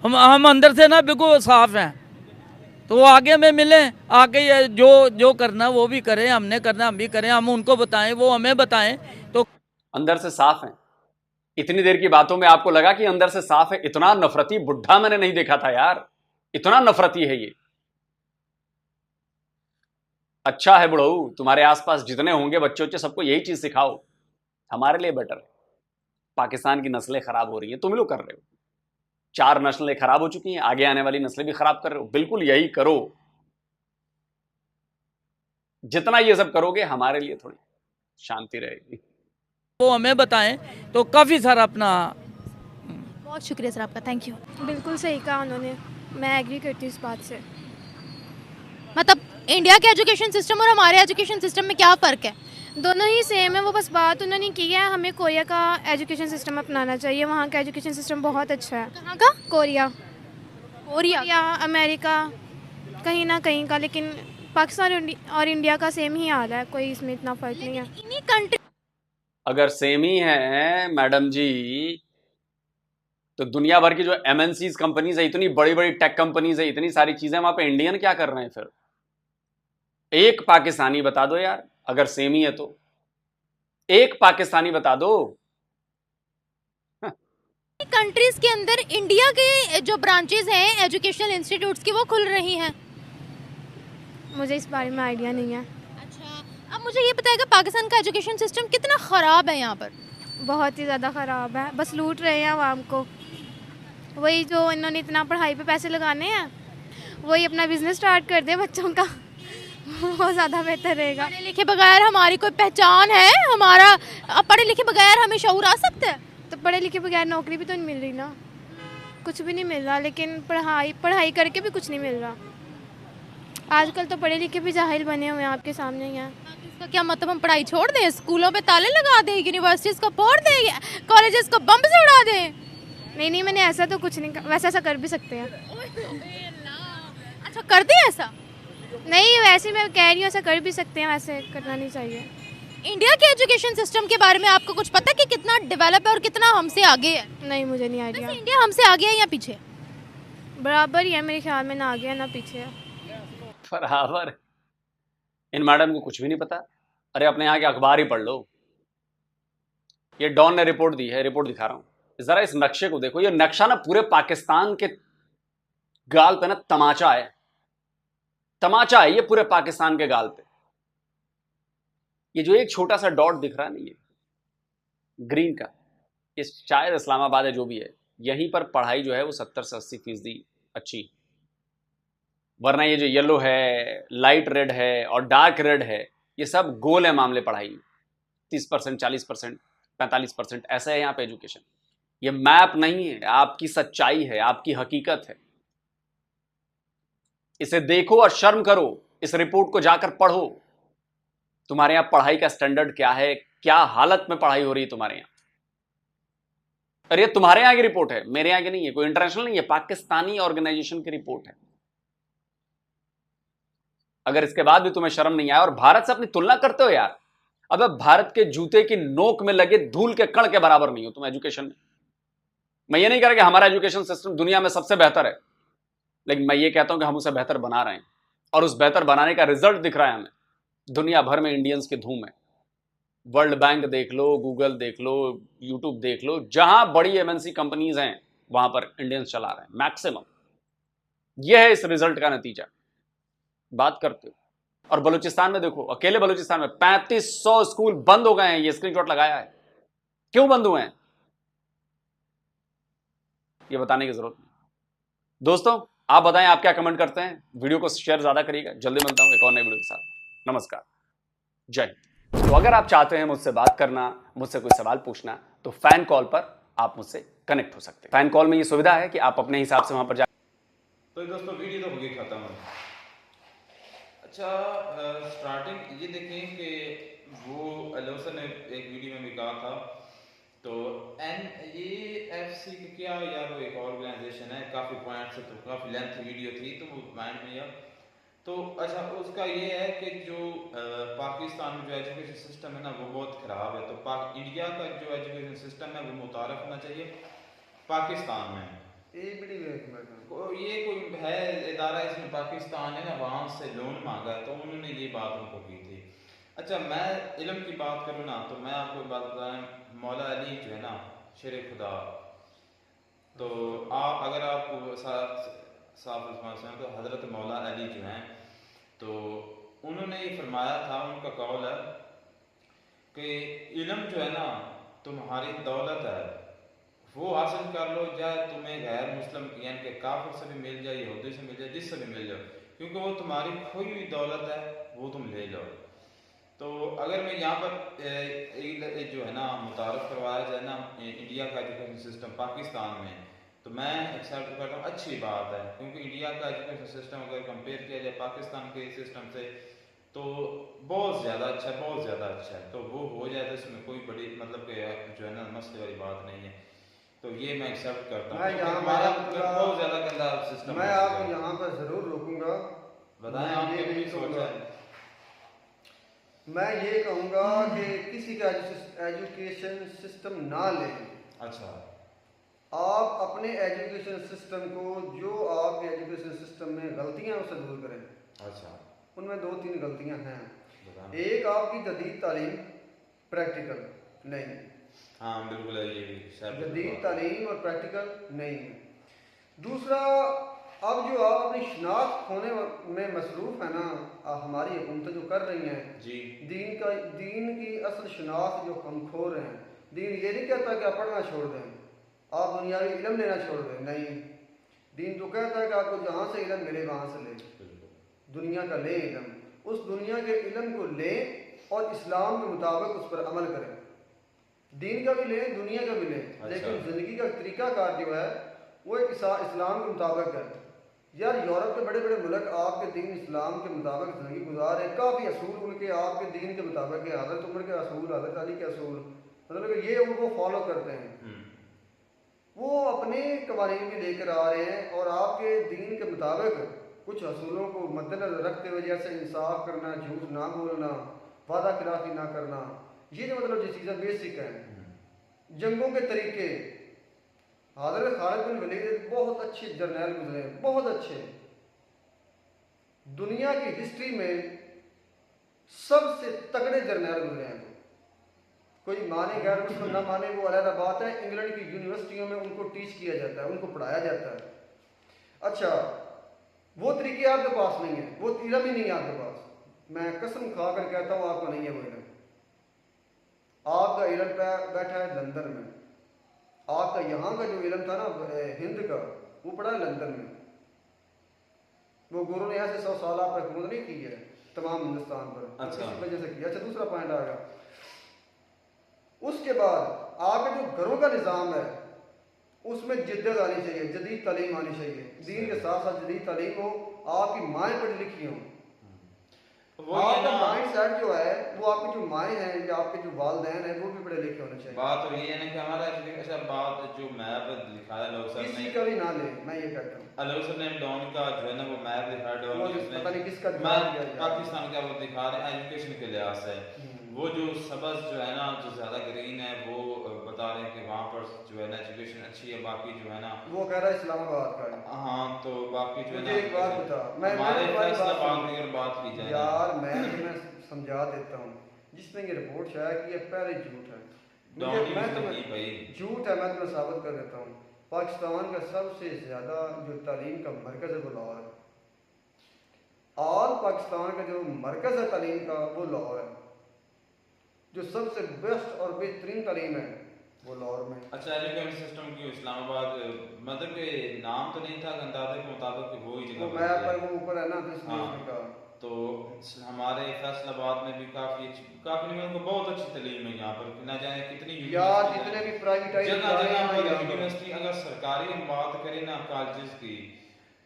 हम अंदर से ना बिल्कुल साफ हैं, तो वो आगे हमें मिलें, आके ये जो करना वो भी करें, हमने करना हम भी करें, हम उनको बताएं, वो हमें बताएं। तो अंदर से साफ है। इतनी देर की बातों में आपको लगा कि अंदर से साफ है। इतना नफरती बुढ़ा मैंने नहीं देखा था यार, इतना नफरती है ये। अच्छा है बुढ़ऊ, तुम्हारे आसपास जितने होंगे बच्चे सबको यही चीज सिखाओ, हमारे लिए बेटर है। पाकिस्तान की नस्लें खराब हो रही हैं, तुम लोग कर रहे हो। 4 नस्लें खराब हो चुकी हैं, आगे आने वाली नस्लें भी खराब कर रहे हो। बिल्कुल यही करो। जितना ये सब करोगे हमारे लिए थोड़ी शांति रहेगी। वो हमें बताएं तो काफ़ी सारा अपना। बहुत शुक्रिया सर आपका, थैंक यू। बिल्कुल सही कहा उन्होंने, मैं एग्री करती हूँ इस बात से। मतलब इंडिया के एजुकेशन सिस्टम और हमारे एजुकेशन सिस्टम में क्या फ़र्क है? दोनों ही सेम है, वो बस बात उन्होंने की है हमें कोरिया का एजुकेशन सिस्टम अपनाना चाहिए। वहाँ का एजुकेशन सिस्टम बहुत अच्छा है। कहाँ का? Korea Korea? या अमेरिका कहीं ना कहीं का, लेकिन पाकिस्तान और इंडिया का सेम ही हाल है, कोई इसमें इतना फ़र्क नहीं है। इन्हीं कंट्री अगर सेम ही है मैडम जी, तो दुनिया भर की जो एमएनसीज कंपनीज है, इतनी बड़ी बड़ी टेक कंपनीज है, इतनी सारी चीजें, वहां पे इंडियन क्या कर रहे हैं फिर? एक पाकिस्तानी बता दो यार, अगर सेम ही है तो एक पाकिस्तानी बता दो। कंट्रीज के अंदर इंडिया के जो ब्रांचेस हैं एजुकेशनल इंस्टीट्यूट्स की, वो खुल रही हैं। मुझे इस बारे में आइडिया नहीं है। अच्छा, अब मुझे ये बताएगा पाकिस्तान का एजुकेशन सिस्टम कितना ख़राब है यहाँ पर? बहुत ही ज़्यादा ख़राब है, बस लूट रहे हैं आवाम को। वही जो इन्होंने इतना पढ़ाई पे पैसे लगाने हैं, वही अपना बिजनेस स्टार्ट कर दे बच्चों का, वो ज़्यादा बेहतर रहेगा। पढ़े लिखे बगैर हमारी कोई पहचान है? हमारा पढ़े लिखे बगैर हमें शऊर आ सकता है? तो पढ़े लिखे बगैर नौकरी भी तो नहीं मिल रही ना, कुछ भी नहीं मिल रहा। लेकिन पढ़ाई करके भी कुछ नहीं मिल रहा। आजकल तो पढ़े लिखे भी जाहिल बने हुए हैं, आपके सामने ही हैं। इसका क्या मतलब हम पढ़ाई छोड़ दें, स्कूलों पे ताले लगा दें, यूनिवर्सिटीज़ को फोड़ दें, कॉलेजेस को बम से उड़ा दें? नहीं, मैंने ऐसा तो कुछ नहीं कहा। वैसे ऐसा कर भी सकते हैं। अच्छा, कर दें ऐसा? नहीं, वैसे मैं कह रही हूँ ऐसा कर भी सकते हैं, वैसे करना नहीं चाहिए। इंडिया के एजुकेशन सिस्टम के बारे में आपको कुछ पता है कि कितना डेवलप है और कितना हमसे आगे है? नहीं, मुझे नहीं आइडिया। इंडिया हमसे आगे है या पीछे? बराबर ही है मेरे ख्याल में, ना आगे है ना पीछे है। बराबर। इन मैडम को कुछ भी नहीं पता। अरे अपने यहाँ के अखबार ही पढ़ लो। ये डॉन ने रिपोर्ट दी है, रिपोर्ट दिखा रहा हूं, जरा इस नक्शे को देखो। ये नक्शा ना पूरे पाकिस्तान के गाल पे ना तमाचा है, तमाचा है ये पूरे पाकिस्तान के गाल पे। ये जो एक छोटा सा डॉट दिख रहा है ना, ये ग्रीन का, ये शायद इस्लामाबाद है, जो भी है, यहीं पर पढ़ाई जो है वो 70 से 80% अच्छी। वरना ये जो येलो है, लाइट रेड है और डार्क रेड है, ये सब गोल है मामले पढ़ाई में। 30%, 40%, 45% ऐसा है यहाँ पे एजुकेशन। ये मैप नहीं है, आपकी सच्चाई है, आपकी हकीकत है। इसे देखो और शर्म करो, इस रिपोर्ट को जाकर पढ़ो। तुम्हारे यहाँ पढ़ाई का स्टैंडर्ड क्या है, क्या हालत में पढ़ाई हो रही है तुम्हारे यहाँ। अरे ये तुम्हारे यहाँ की रिपोर्ट है, मेरे यहाँ की नहीं है, कोई इंटरनेशनल नहीं है, पाकिस्तानी ऑर्गेनाइजेशन की रिपोर्ट है। अगर इसके बाद भी तुम्हें शर्म नहीं आया और भारत से अपनी तुलना करते हो यार, अब भारत के जूते की नोक में लगे धूल के कण के बराबर नहीं हो तुम एजुकेशन में। मैं ये नहीं कह रहा कि हमारा एजुकेशन सिस्टम दुनिया में सबसे बेहतर है, लेकिन मैं ये कहता हूं कि हम उसे बेहतर बना रहे हैं और उस बेहतर बनाने का रिजल्ट दिख रहा है हमें। दुनिया भर में इंडियंस की धूम है। वर्ल्ड बैंक देख लो, गूगल देख लो, यूट्यूब देख लो, जहां बड़ी एमएनसी कंपनीज हैं वहां पर इंडियंस चला रहे हैं मैक्सिमम। यह है इस रिजल्ट का नतीजा। बात करते हो। और बलूचिस्तान में देखो, अकेले बलूचिस्तान में 3500 स्कूल बंद हो गए हैं। ये स्क्रीनशॉट लगाया है। क्यों बंद हुए हैं ये बताने की जरूरत नहीं। दोस्तों आप बताएं, आप क्या कमेंट करते हैं। वीडियो को शेयर ज्यादा करिएगा। जल्दी मिलता हूं एक और नए वीडियो के साथ। नमस्कार, जय हिंद। तो अगर आप चाहते हैं मुझसे बात करना, मुझसे कोई सवाल पूछना, तो फैन कॉल पर आप मुझसे कनेक्ट हो सकते हैं। फैन कॉल में ये सुविधा है कि आप अपने हिसाब से वहां पर तो दोस्तों वीडियो तो होगी ख़त्म। अच्छा, स्टार्टिंग ये देखें कि वो अलोसर ने एक वीडियो में भी कहा था, तो NAFC का क्या यार, वो एक ऑर्गेनाइजेशन है, काफ़ी पॉइंट से, तो काफ़ी लेंथ वीडियो थी तो वो माइंड में यार। तो अच्छा, उसका ये है कि जो पाकिस्तान में जो एजुकेशन सिस्टम है ना वो बहुत ख़राब है। तो इंडिया का जो एजुकेशन सिस्टम है वो मुतारफ होना चाहिए पाकिस्तान में। ये कोई है इदारा, इसमें पाकिस्तान है ना, वहाँ से लोन मांगा तो उन्होंने ये बात उनको की थी। अच्छा, मैं इल्म की बात करूँ ना तो मैं आपको एक बात बताएं, मौला अली जो है ना शेर खुदा, तो अगर आपको साफ सुन तो हज़रत मौला अली जो हैं, तो उन्होंने ये फरमाया था, उनका कौल है कि इल्म जो है ना तुम्हारी दौलत है, वो हासिल कर लो, चाहे तुम्हें गैर मुस्लिम यानी कि काफिर से भी मिल जाए, यहूदी से मिल जाए, जिससे भी मिल जाए, क्योंकि वो तुम्हारी खोई हुई दौलत है, वो तुम ले लो। तो अगर मैं यहाँ पर जो है ना मुतारफ करवाया जाए ना इंडिया का एजुकेशन सिस्टम पाकिस्तान में, तो मैं एक्सेप्ट करता हूँ, अच्छी बात है, क्योंकि इंडिया का एजुकेशन सिस्टम अगर कंपेयर किया जाए पाकिस्तान के सिस्टम से तो बहुत ज़्यादा अच्छा है, बहुत ज़्यादा अच्छा है। तो वो हो जाए तो इसमें कोई बड़ी मतलब कि जो है ना मसले वाली बात नहीं है। तो ये मैं एक्सेप्ट करता हूँ, हमारा बहुत ज़्यादा गंदा सिस्टम। मैं आपको यहाँ पर ज़रूर रोकूंगा, बताएं आप ये नहीं सोचा है। मैं ये कहूँगा कि किसी का एजुकेशन सिस्टम ना लें। अच्छा, आप अपने एजुकेशन सिस्टम को, जो आपके एजुकेशन सिस्टम में गलतियाँ उसे दूर करें। अच्छा, उनमें 2-3 गलतियाँ हैं। बताएं। एक, आपकी जदीद तालीम प्रैक्टिकल नहीं, हाँ बिल्कुल है, ये भी जदीद तालीम और प्रैक्टिकल नहीं है। दूसरा, अब जो आप अपनी शनाख्त खोने में मसरूफ़ है ना, हमारी हुकूमतें जो कर रही हैं जी, दीन की असल शनाख्त जो हम खो रहे हैं। दीन ये नहीं कहता कि आप पढ़ना छोड़ दें, आप दुनियावी इल्म लेना छोड़ दें, नहीं। दीन तो कहता है कि आपको जहाँ से इल्म मिले वहाँ से लें, दुनिया का ले इल्म, उस दुनिया के इल्म को लें और इस्लाम के मुताबिक उस पर अमल करें। दीन का भी लें, दुनिया का भी लें, अच्छा। लेकिन ज़िंदगी का तरीक़ाकार जो है वो एक इस्लाम के मुताबिक है। यार यूरोप के बड़े बड़े मुल्क आपके दीन इस्लाम के मुताबिक ज़िंदगी गुजार है, काफ़ी असूल उनके आपके दीन के मुताबिक है, हज़रत उमर के असूल, हज़रत अली के असूल, मतलब कि ये उनको फॉलो करते हैं। वो अपने कवानीन भी लेकर आ रहे हैं और आपके दीन के मुताबिक कुछ असूलों को मद्देनजर रखते हुए, जैसे इंसाफ करना, झूठ ना बोलना, वादा खिलाफी ना करना, ये जो मतलब जो चीज़ें बेसिक हैं। जंगों के तरीके, हज़रत खालिद बिन वलीद बहुत अच्छे जर्नैल गुजरे, बहुत अच्छे, दुनिया की हिस्ट्री में सबसे तगड़े जर्नैल गुजरे हैं। कोई माने गैर मुस्लिम ना माने वो अलग बात है, इंग्लैंड की यूनिवर्सिटियों में उनको टीच किया जाता है, उनको पढ़ाया जाता है। अच्छा, वो तरीके आपके पास नहीं है, वो इल्म ही नहीं है आपके पास। मैं कसम खा कर कहता हूँ आपको नहीं है वो इल्म। आपका इल्म बैठा है लंदन में, आपका यहाँ का जो इल्म था ना हिंद का, वो पड़ा है लंदन में। वो गुरु ने ऐसे 100 साल आप पर हुकूमत नहीं की है तमाम हिंदुस्तान पर, अच्छा। इस वजह से किया। अच्छा, दूसरा पॉइंट आ गया। उसके बाद आपके जो घरों का निज़ाम है उसमें जिद्दत आनी चाहिए, जदीद तालीम आनी चाहिए, दीन के साथ साथ जदीद तालीम हो, आपकी माएँ पढ़ी लिखी हों। आपका माइंड सेट जो है वो आपकी जो माएँ हैं या आपके जो वालिदैन हैं वो भी पढ़े लिखे होने चाहिए। बात तो ये है ना कि हमारा अच्छा बात जो मैप लिखा है लोग किसी का भी ना ले, मैं ये कहता हूँ। अलोसर ने डॉन का जो है ना वो मैप दिखा है, डॉन पता नहीं किसका पाकिस्तान का वो दिखा रहे हैं एजुकेशन के लिहाज से। वो जो सबस जो है ना जो ज़्यादा ग्रीन है वो बता रहे हैं कि वहाँ पर जो है ना एजुकेशन अच्छी है, बाकी जो है ना वो कह रहा है इस्लामाबाद का है। हाँ, तो बाकी जो है ना एक बात बता, हमारे फैसलाबाद की अगर बात की जाए यार मैं समझा देता हूँ, जिसने ये रिपोर्ट शाया कि ये पहले झूठ है, झूठ है, मैं तुम्हें साबित कर देता हूँ। पाकिस्तान का सबसे ज़्यादा जो तालीम का मरकज़ है वो लाहौर है। ऑल पाकिस्तान का जो मरकज़ है तालीम का वो लाहौर है। जो सबसे बेस्ट और बेहतरीन तालीम है वो लाहौर में। अच्छा, एजुकेशन सिस्टम की इस्लामाबाद मतलब के नाम तो नहीं था, अंदाजे के मुताबिक वो ही जगह मैप पर वो ऊपर है ना, तो इसलिए हाँ। का तो हमारे फैसलाबाद में भी काफी नहीं, उनको बहुत अच्छी तालीम है यहाँ पर, ना जाने कितनी यार जितने भी प्राइवेटाइज जगह पर यूनिवर्सिटी, अगर सरकारी हम बात करें ना कॉलेजेस की,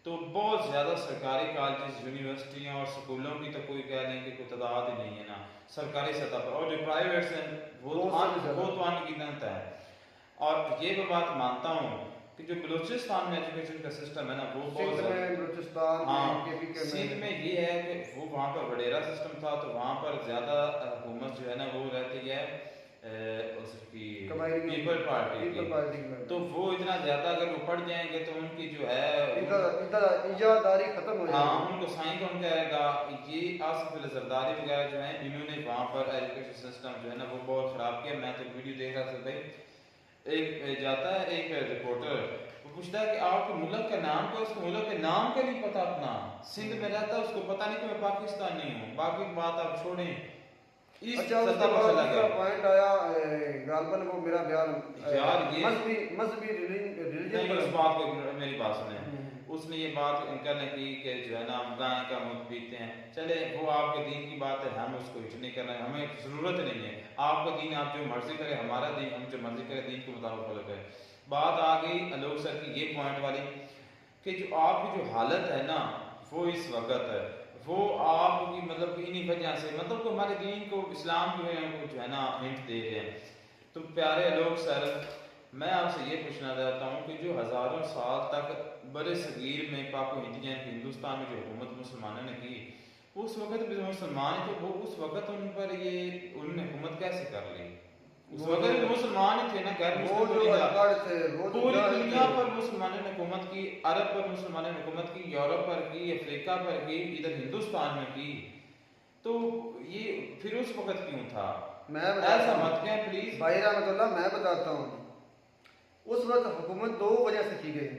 तो बहुत ज़्यादा सरकारी कॉलेज, यूनिवर्सिटियाँ और स्कूलों की तो कोई कह लें कि कोई तादाद ही नहीं है ना सरकारी सतह पर, और जो प्राइवेट हैं वो तो अनगिनत है। और ये मैं बात मानता हूँ कि जो बलूचिस्तान में एजुकेशन का सिस्टम है ना वो बहुत सिंध में ये है कि वो वहाँ पर वडेरा सिस्टम था, तो वहाँ पर ज़्यादा हुकूमत जो है ना वो रहती है उसकी पीपल पार्टी की। तो वो इतना ज़्यादा अगर वो पढ़ जाएंगे तो उनकी जो है इजादारी खत्म हो जाएगी। उनको साइन कौन कहेगा। ये आसिफ जरदारी वगैरह जो है इन्होंने वहाँ पर एजुकेशन सिस्टम जो है ना वो बहुत ख़राब किया। मैं तो वीडियो देख रहा था भाई, एक जाता है एक रिपोर्टर, वो पूछता है कि आपके मुल्क का नाम क्या, उसको मुल्क के नाम का नहीं पता, अपना सिंध में रहता है उसको पता नहीं कि मैं पाकिस्तानी हूँ। बाकी बात आप छोड़ें। अच्छा, उसके बाद दूसरा पॉइंट आया गालबन, वो मेरा बयान यार ये मजहबी रिलीजन पर उस बात को मेरी बात सुने। उसने ये बात करने की कि जो है ना हम गाय का मुख पीते हैं, चले वो आपके दीन की बात है, हम उसको हिट नहीं कर रहे हैं, हमें ज़रूरत नहीं है। आपका दीन आप जो मर्जी करें, हमारा दीन हम जो मर्जी करें, दीन के मुताबिक फॉलो करें। बात आ गई आलोक सर की ये पॉइंट वाली कि जो आपकी जो हालत है ना वो इस वक्त है वो आपकी मतलब कि इन्हीं वजह से मतलब कि हमारे दीन को इस्लाम की वजह को जो है ना हिंट दे रहे हैं। तो प्यारे आलोक सर, मैं आपसे ये पूछना चाहता हूँ कि जो हज़ारों साल तक बड़े सगीर में पाको हिंदिया हिंदुस्तान में जो हुकूमत मुसलमानों ने की, उस वक्त भी मुसलमान तो वो उस वक्त उन पर ये उन्होंने हुकूमत कैसे कर ली? उस वक्त मुसलमान थे ना, गैर मुस्लिम पूरी दुनिया पर मुसलमानों ने हुकूमत की, अरब पर मुसलमानों ने हुकूमत की, यूरोप पर की, अफ्रीका पर की, इधर हिंदुस्तान में की। तो ये फिर उस वक्त क्यों था? मैं ऐसा मत कहें प्लीज भाई रहमतुल्लाह, मैं बताता हूँ। उस वक्त हुकूमत दो वजह से की गई।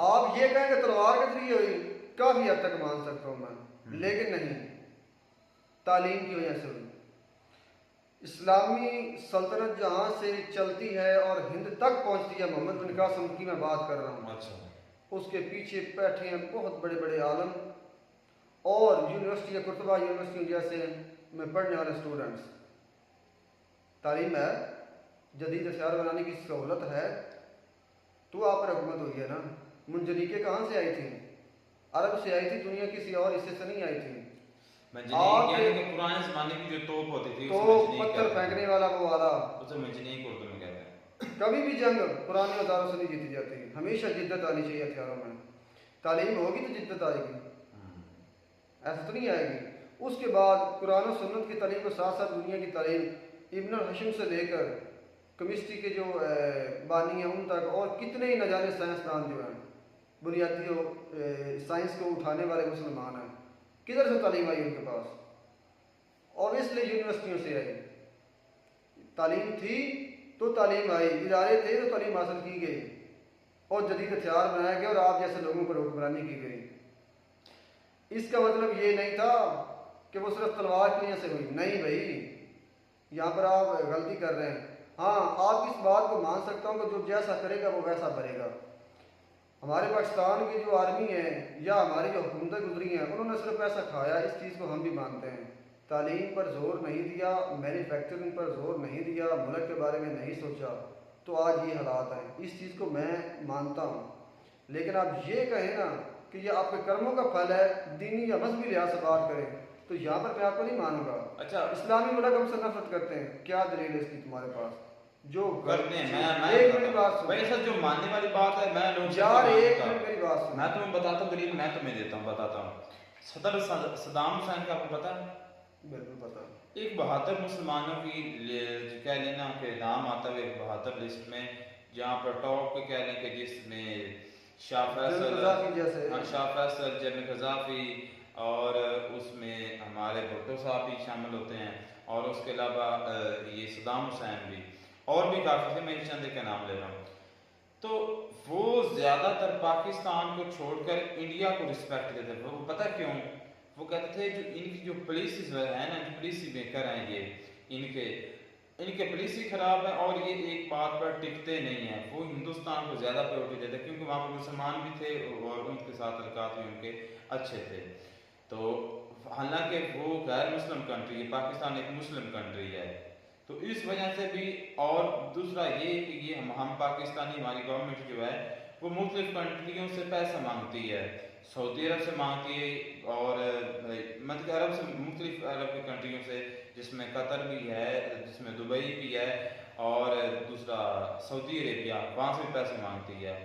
आप ये कहेंगे तलवार के जरिए हुई, काफी हद तक मान सकता हूँ मैं, लेकिन नहीं, तालीम की वजह से हुई। इस्लामी सल्तनत जहाँ से चलती है और हिंद तक पहुँचती है, मोहम्मद बिन कासिम की मैं बात कर रहा हूँ। अच्छा, उसके पीछे बैठे हैं बहुत बड़े बड़े आलम और यूनिवर्सिटी कुतबा यूनिवर्सिटी जैसे में पढ़ने वाले स्टूडेंट्स। तालीम है, जदीद हथियार बनाने की सहूलत है, तो आप पर हुकूमत हुई है ना। मुंजरीके कहाँ से आई थी? अरब से आई थी, दुनिया किसी और हिस्से से नहीं आई थी। पुराने जमाने की जो तोप होती थी, तो पत्थर फेंकने वाला वो वाला, उसे मंजनीक उर्दू में कहते हैं। कभी भी जंग पुराने औजारों से नहीं जीती जाती, हमेशा जिद्दत आनी चाहिए हथियारों में। तालीम होगी तो जिद्दत आएगी, ऐसा तो नहीं आएगी। उसके बाद कुरान और सुन्नत की तालीम के साथ साथ दुनिया की तालीम, इब्न हशम से लेकर केमिस्ट्री के जो बानी हैं उन तक, और कितने ही न जाने साइंसदान जो हैं, बुनियादी साइंस को उठाने वाले मुसलमान हैं, किधर से तालीम आई उनके पास? ऑब्वियसली यूनिवर्सिटियों से आई। तालीम थी तो तालीम आई, इदारे थे तो तालीम हासिल की गई और जदीद हथियार बनाया गया और आप जैसे लोगों पर हुक्मरानी की गई। इसका मतलब ये नहीं था कि वो सिर्फ तलवार की वजह से हुई, नहीं भाई, यहाँ पर आप गलती कर रहे हैं। हाँ, आप इस बात को मान सकता हूँ कि जो जैसा करेगा वो वैसा भरेगा। हमारे पाकिस्तान की जो आर्मी है या हमारी जो हुकूमतें गुजरी हैं, उन्होंने सिर्फ पैसा खाया, इस चीज़ को हम भी मानते हैं। तालीम पर जोर नहीं दिया, मैन्युफैक्चरिंग पर जोर नहीं दिया, मुल्क के बारे में नहीं सोचा, तो आज ये हालात हैं। इस चीज़ को मैं मानता हूँ। लेकिन आप ये कहें ना कि ये आपके कर्मों का फल है, दीनी या मजहबी लिहाज से बात करें, तो यहाँ पर मैं आपको नहीं मानूंगा। अच्छा, इस्लामी मुल्क हमसे नफरत करते हैं, क्या दलील है इसकी तुम्हारे पास? जो करते हैं, मैं एक मिनट बात सुनो भाई, सर जो मानने वाली बात है, मैं लोग यार एक मिनट मेरी बात सुनो, मैं तुम्हें बताता हूँ दलील, मैं तुम्हें देता हूँ, बताता हूँ। सदर सदाम हुसैन का आपको पता है? बिल्कुल पता। एक 72 मुसलमानों की कह लेना कि नाम आता है एक 72 लिस्ट में, जहाँ पर टॉप पे कह लें कि जिसमें शाह फैसल, जनरल गजाफी और उसमें हमारे भुट्टो साहब भी शामिल होते हैं, और उसके अलावा ये सदाम हुसैन भी, और भी काफ़ी थे, मैं चंद के नाम ले रहा हूँ। तो वो ज़्यादातर पाकिस्तान को छोड़कर इंडिया को रिस्पेक्ट देते थे। वो पता क्यों? वो कहते थे जो इनकी जो पुलिस है ना, जो पुलिस मेकर हैं ये, इनके पुलिस ही खराब है और ये एक बात पर टिकते नहीं हैं। वो हिंदुस्तान को ज़्यादा प्रायोरिटी देते क्योंकि वहाँ पर मुसलमान भी थे और उनके साथ अलकात भी उनके अच्छे थे। तो हालांकि वो गैर मुस्लिम कंट्री है, पाकिस्तान एक मुस्लिम कंट्री है, तो इस वजह से भी। और दूसरा ये कि ये हम पाकिस्तानी, हमारी गवर्नमेंट जो है वो मुख्तलिफ कंट्रियों से पैसा मांगती है, सऊदी अरब से मांगती है और मतलब अरब से मुख्तलिफ अरब की कंट्रियों से, जिसमें कतर भी है, जिसमें दुबई भी है और दूसरा सऊदी अरेबिया, वहाँ से भी पैसे मांगती है।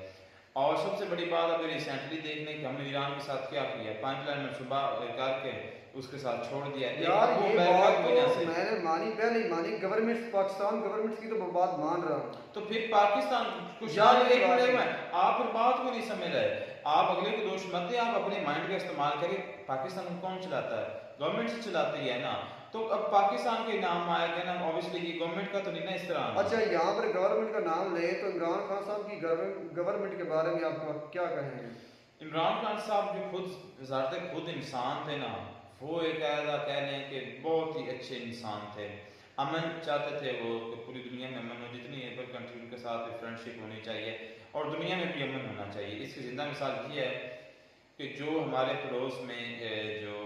और सबसे बड़ी बात अभी रिसेंटली देखने की हमने ईरान के साथ क्या किया, पाइपलाइन में सुबह करके उसके साथ छोड़ दिया यार। वो ये अमेरिका बात की वजह तो से। मैंने मानी, पहले ही मानी, गवर्नमेंट पाकिस्तान गवर्नमेंट की तो बात मान रहा हूँ। तो फिर पाकिस्तान कुछ यार एक बात मिनट है। में आप फिर बात को नहीं समझ रहे, आप अगले को दोष मत दें, आप अपने माइंड का इस्तेमाल करें। पाकिस्तान को कौन चलाता है? गवर्नमेंट से चलाती है ना। तो अब पाकिस्तान के नाम आएगा ना, ऑब्वियसली ये गवर्नमेंट का तो नहीं ना इस तरह। अच्छा, यहाँ पर गवर्नमेंट का नाम ले तो इमरान खान साहब की गवर्नमेंट के बारे में आप क्या कहेंगे? इमरान खान साहब जो खुद इंसान थे ना, वो एक ऐसा कह लें कि बहुत ही अच्छे इंसान थे। अमन चाहते थे वो कि पूरी दुनिया में अमन हो, जितनी एबर कंट्री उनके साथ भी फ्रेंडशिप होनी चाहिए और दुनिया में भी अमन होना चाहिए। इसकी जिंदा मिसाल ये है कि जो हमारे पड़ोस में जो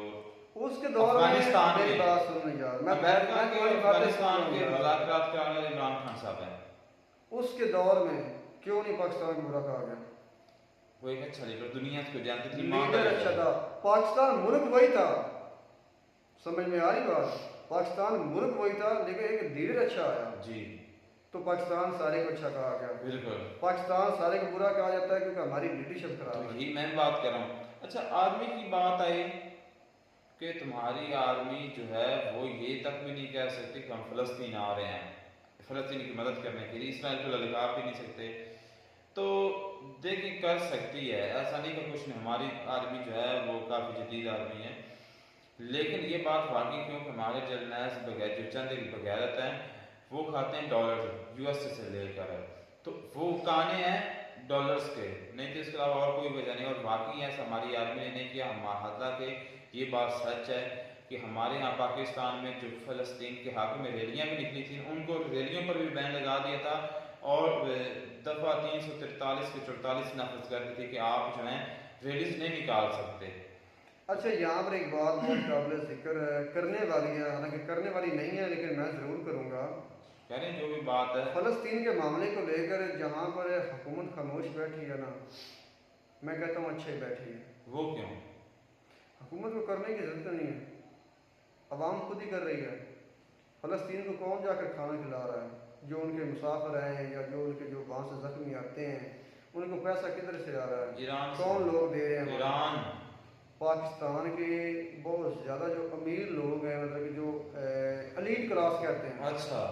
उसके दौर में अफगानिस्तान मेरी में बात सुनो यार, मैं अमेरिका के तुम्हारी बातें अफगानिस्तान सुन के रहा हूँ यार। मुज़ाकरात कराने वाले इमरान खान साहब हैं। उसके दौर में क्यों नहीं पाकिस्तान को बुरा कहा गया? वो एक अच्छा लीडर, दुनिया को जानती थी, लीडर अच्छा था, पाकिस्तान मुल्क वही था, समझ में आ रही बात? पाकिस्तान मुल्क वही था लेकिन एक लीडर अच्छा आया जी, तो पाकिस्तान सारे को अच्छा कहा गया। बिल्कुल। पाकिस्तान सारे को बुरा कहा जाता है क्योंकि हमारी लीडरशिप खराब तो है। यही मैं बात कर रहा हूँ। अच्छा, आर्मी की बात आई कि तुम्हारी आर्मी जो है वो ये तक भी नहीं कह सकती कि हम फलस्तीन आ रहे हैं फलस्तीन की मदद करने के लिए, इसराइल को ललकार भी नहीं सकते। तो देखिए कर सकती है, ऐसा नहीं कि कुछ नहीं। हमारी आर्मी जो है वो काफ़ी जदीद आर्मी है, लेकिन ये बात वाकई क्योंकि हमारे जर्नैल्स बगैर जो चंद एक बगैरत हैं वो खाते हैं डॉलर यूएस से लेकर, तो वो काने हैं डॉलर्स के, नहीं तो इसके अलावा और कोई वजह नहीं। और वाकई ऐसा हमारी आर्मी ने नहीं किया। हम हालांकि ये बात सच है कि हमारे यहाँ पाकिस्तान में जो फ़लस्तीन के हक़ में रैलियाँ भी निकली थी, उनको रैलियों पर भी बैन लगा दिया था और दफ़ा 343 के 44 नाफिज कर दी थी कि आप जो हैं रैलीज नहीं निकाल सकते। अच्छा, यहाँ पर एक बात बहुत काबिल जिक्र करने वाली है, हालांकि करने वाली नहीं है लेकिन मैं ज़रूर करूँगा। कह रहे हैं जो भी बात है फ़लस्तीन के मामले को लेकर जहाँ पर हुकूमत खामोश बैठी है ना, मैं कहता हूँ अच्छे बैठी है। वो क्यों? हुकूमत को करने की ज़रूरत नहीं है, अवाम खुद ही कर रही है। फ़लस्तीन को कौन जाकर खाना खिला रहा है? जो उनके मुसाफिर हैं या जो उनके जो वहाँ से ज़ख्मी आते हैं, उनको पैसा किधर से आ रहा है? ईरान से। कौन लोग दे रहे हैं? ईरान, पाकिस्तान के बहुत ज़्यादा जो अमीर लोग हैं, मतलब कि जो एलीट क्लास कहते हैं, अच्छा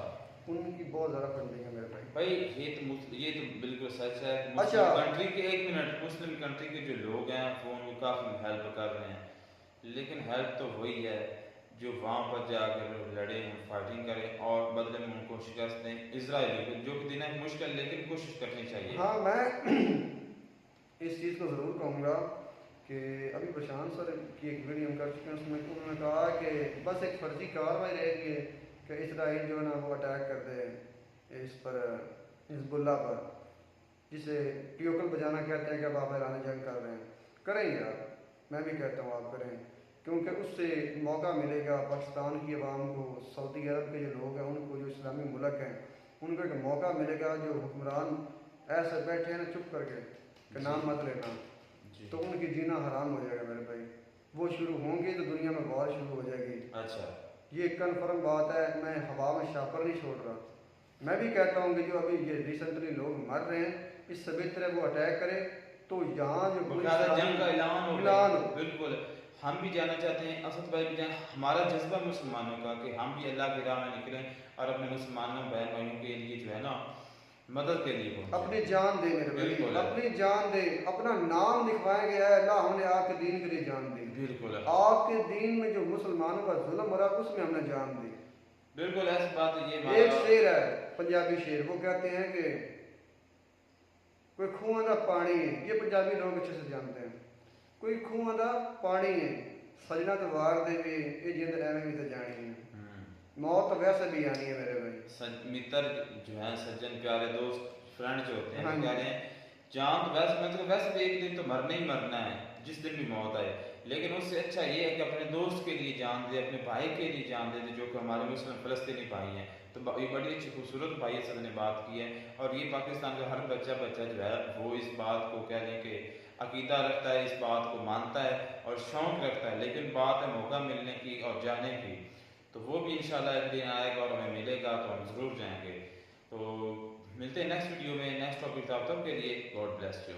उनकी बहुत ज़्यादा फंडिंग है मेरे भाई। भाई ये तो बिल्कुल सच है। अच्छा। मुस्लिम कंट्री के, एक मिनट, मुस्लिम कंट्री के जो लोग हैं वो उनको काफ़ी हेल्प कर रहे हैं, लेकिन हेल्प तो वही है जो वहाँ पर जाकर लड़े हैं, फाइटिंग करें और बदले में उनको शिकस्त दें इसराइल को, जो कि देना मुश्किल लेकिन कोशिश करनी चाहिए। हाँ, मैं इस चीज़ को ज़रूर कहूँगा कि अभी प्रशांत सर की एक वीडियो हम कर चुके हैं, उसमें उन्होंने कहा कि बस एक फर्जी कार्रवाई रहेगी कि इसराइल जो है ना वो अटैक कर दे इस पर, हिजबुल्लाह पर, जिसे ट्यूकल बजाना कहते हैं कि अब आप ऐलान जंग कर रहे हैं। करें यार, मैं भी कहता हूँ आप करें, क्योंकि उससे मौका मिलेगा पाकिस्तान की आवाम को, सऊदी अरब के जो लोग हैं उनको, जो इस्लामी मुल्क हैं उनको एक मौका मिलेगा। जो हुक्मरान ऐसे बैठे हैं ना चुप करके कि नाम मत लेना, तो उनकी जीना हराम हो जाएगा मेरे भाई। वो शुरू होंगे तो दुनिया में वार शुरू हो जाएगी। अच्छा, ये कन्फर्म बात है, मैं हवा में शापर नहीं छोड़ रहा। मैं भी कहता हूँ कि जो अभी ये रिसेंटली लोग मर रहे हैं, इससे बेहतर है वो अटैक करे तो यहाँ जो जंग का ऐलान हो। बिल्कुल, हम भी जाना चाहते हैं, असद भाई भी जाना। हमारा जज्बा मुसलमानों का कि हम भी अल्लाह की राह में निकलें और अपने मुसलमानों बहन भाइयों के लिए जो है ना मदद के लिए अपनी जान दे मेरे बिल्कुल, भाई, अपनी जान दे। अपना नाम लिखवाया गया है, अल्लाह हमने आपके दीन के लिए जान दी। बिल्कुल, आपके दीन में जो मुसलमानों का जुल्म हो रहा है उसमें हमने जान दी। बिल्कुल ऐसी बात है। ये एक शेर है, पंजाबी शेर, वो कहते हैं कि कोई खूह का पानी है, ये पंजाबी लोग अच्छे से जानते हैं। कोई खूह का पानी है, सजना तो वार दे भी ये जिंद एवं भी तो जानी है, मौत तो वैसे भी आनी है मेरे भाई। मित्र जो है, सज्जन प्यारे दोस्त, फ्रेंड जो होते हैं, हाँ, कह रहे हैं जान तो वैसे मतलब वैसे भी एक दिन तो मरना ही मरना है, जिस दिन भी मौत आए, लेकिन उससे अच्छा ये है कि अपने दोस्त के लिए जान दे, अपने भाई के लिए जान दे, जो कि हमारे मुस्लिम फ़लस्तीनी भाई हैं। तो ये बड़ी अच्छी खूबसूरत भाई सद ने बात की है, और ये पाकिस्तान का हर बच्चा जो है वो इस बात को कह लें कि अकीदा रखता है, इस बात को मानता है और शौक़ रखता है। लेकिन बात है मौका मिलने की और जाने की, तो वो भी इंशाल्लाह एक दिन आएगा और हमें मिलेगा तो हम ज़रूर जाएंगे। तो मिलते हैं नेक्स्ट वीडियो में नेक्स्ट टॉपिक तब तक के लिए गॉड ब्लेस यू।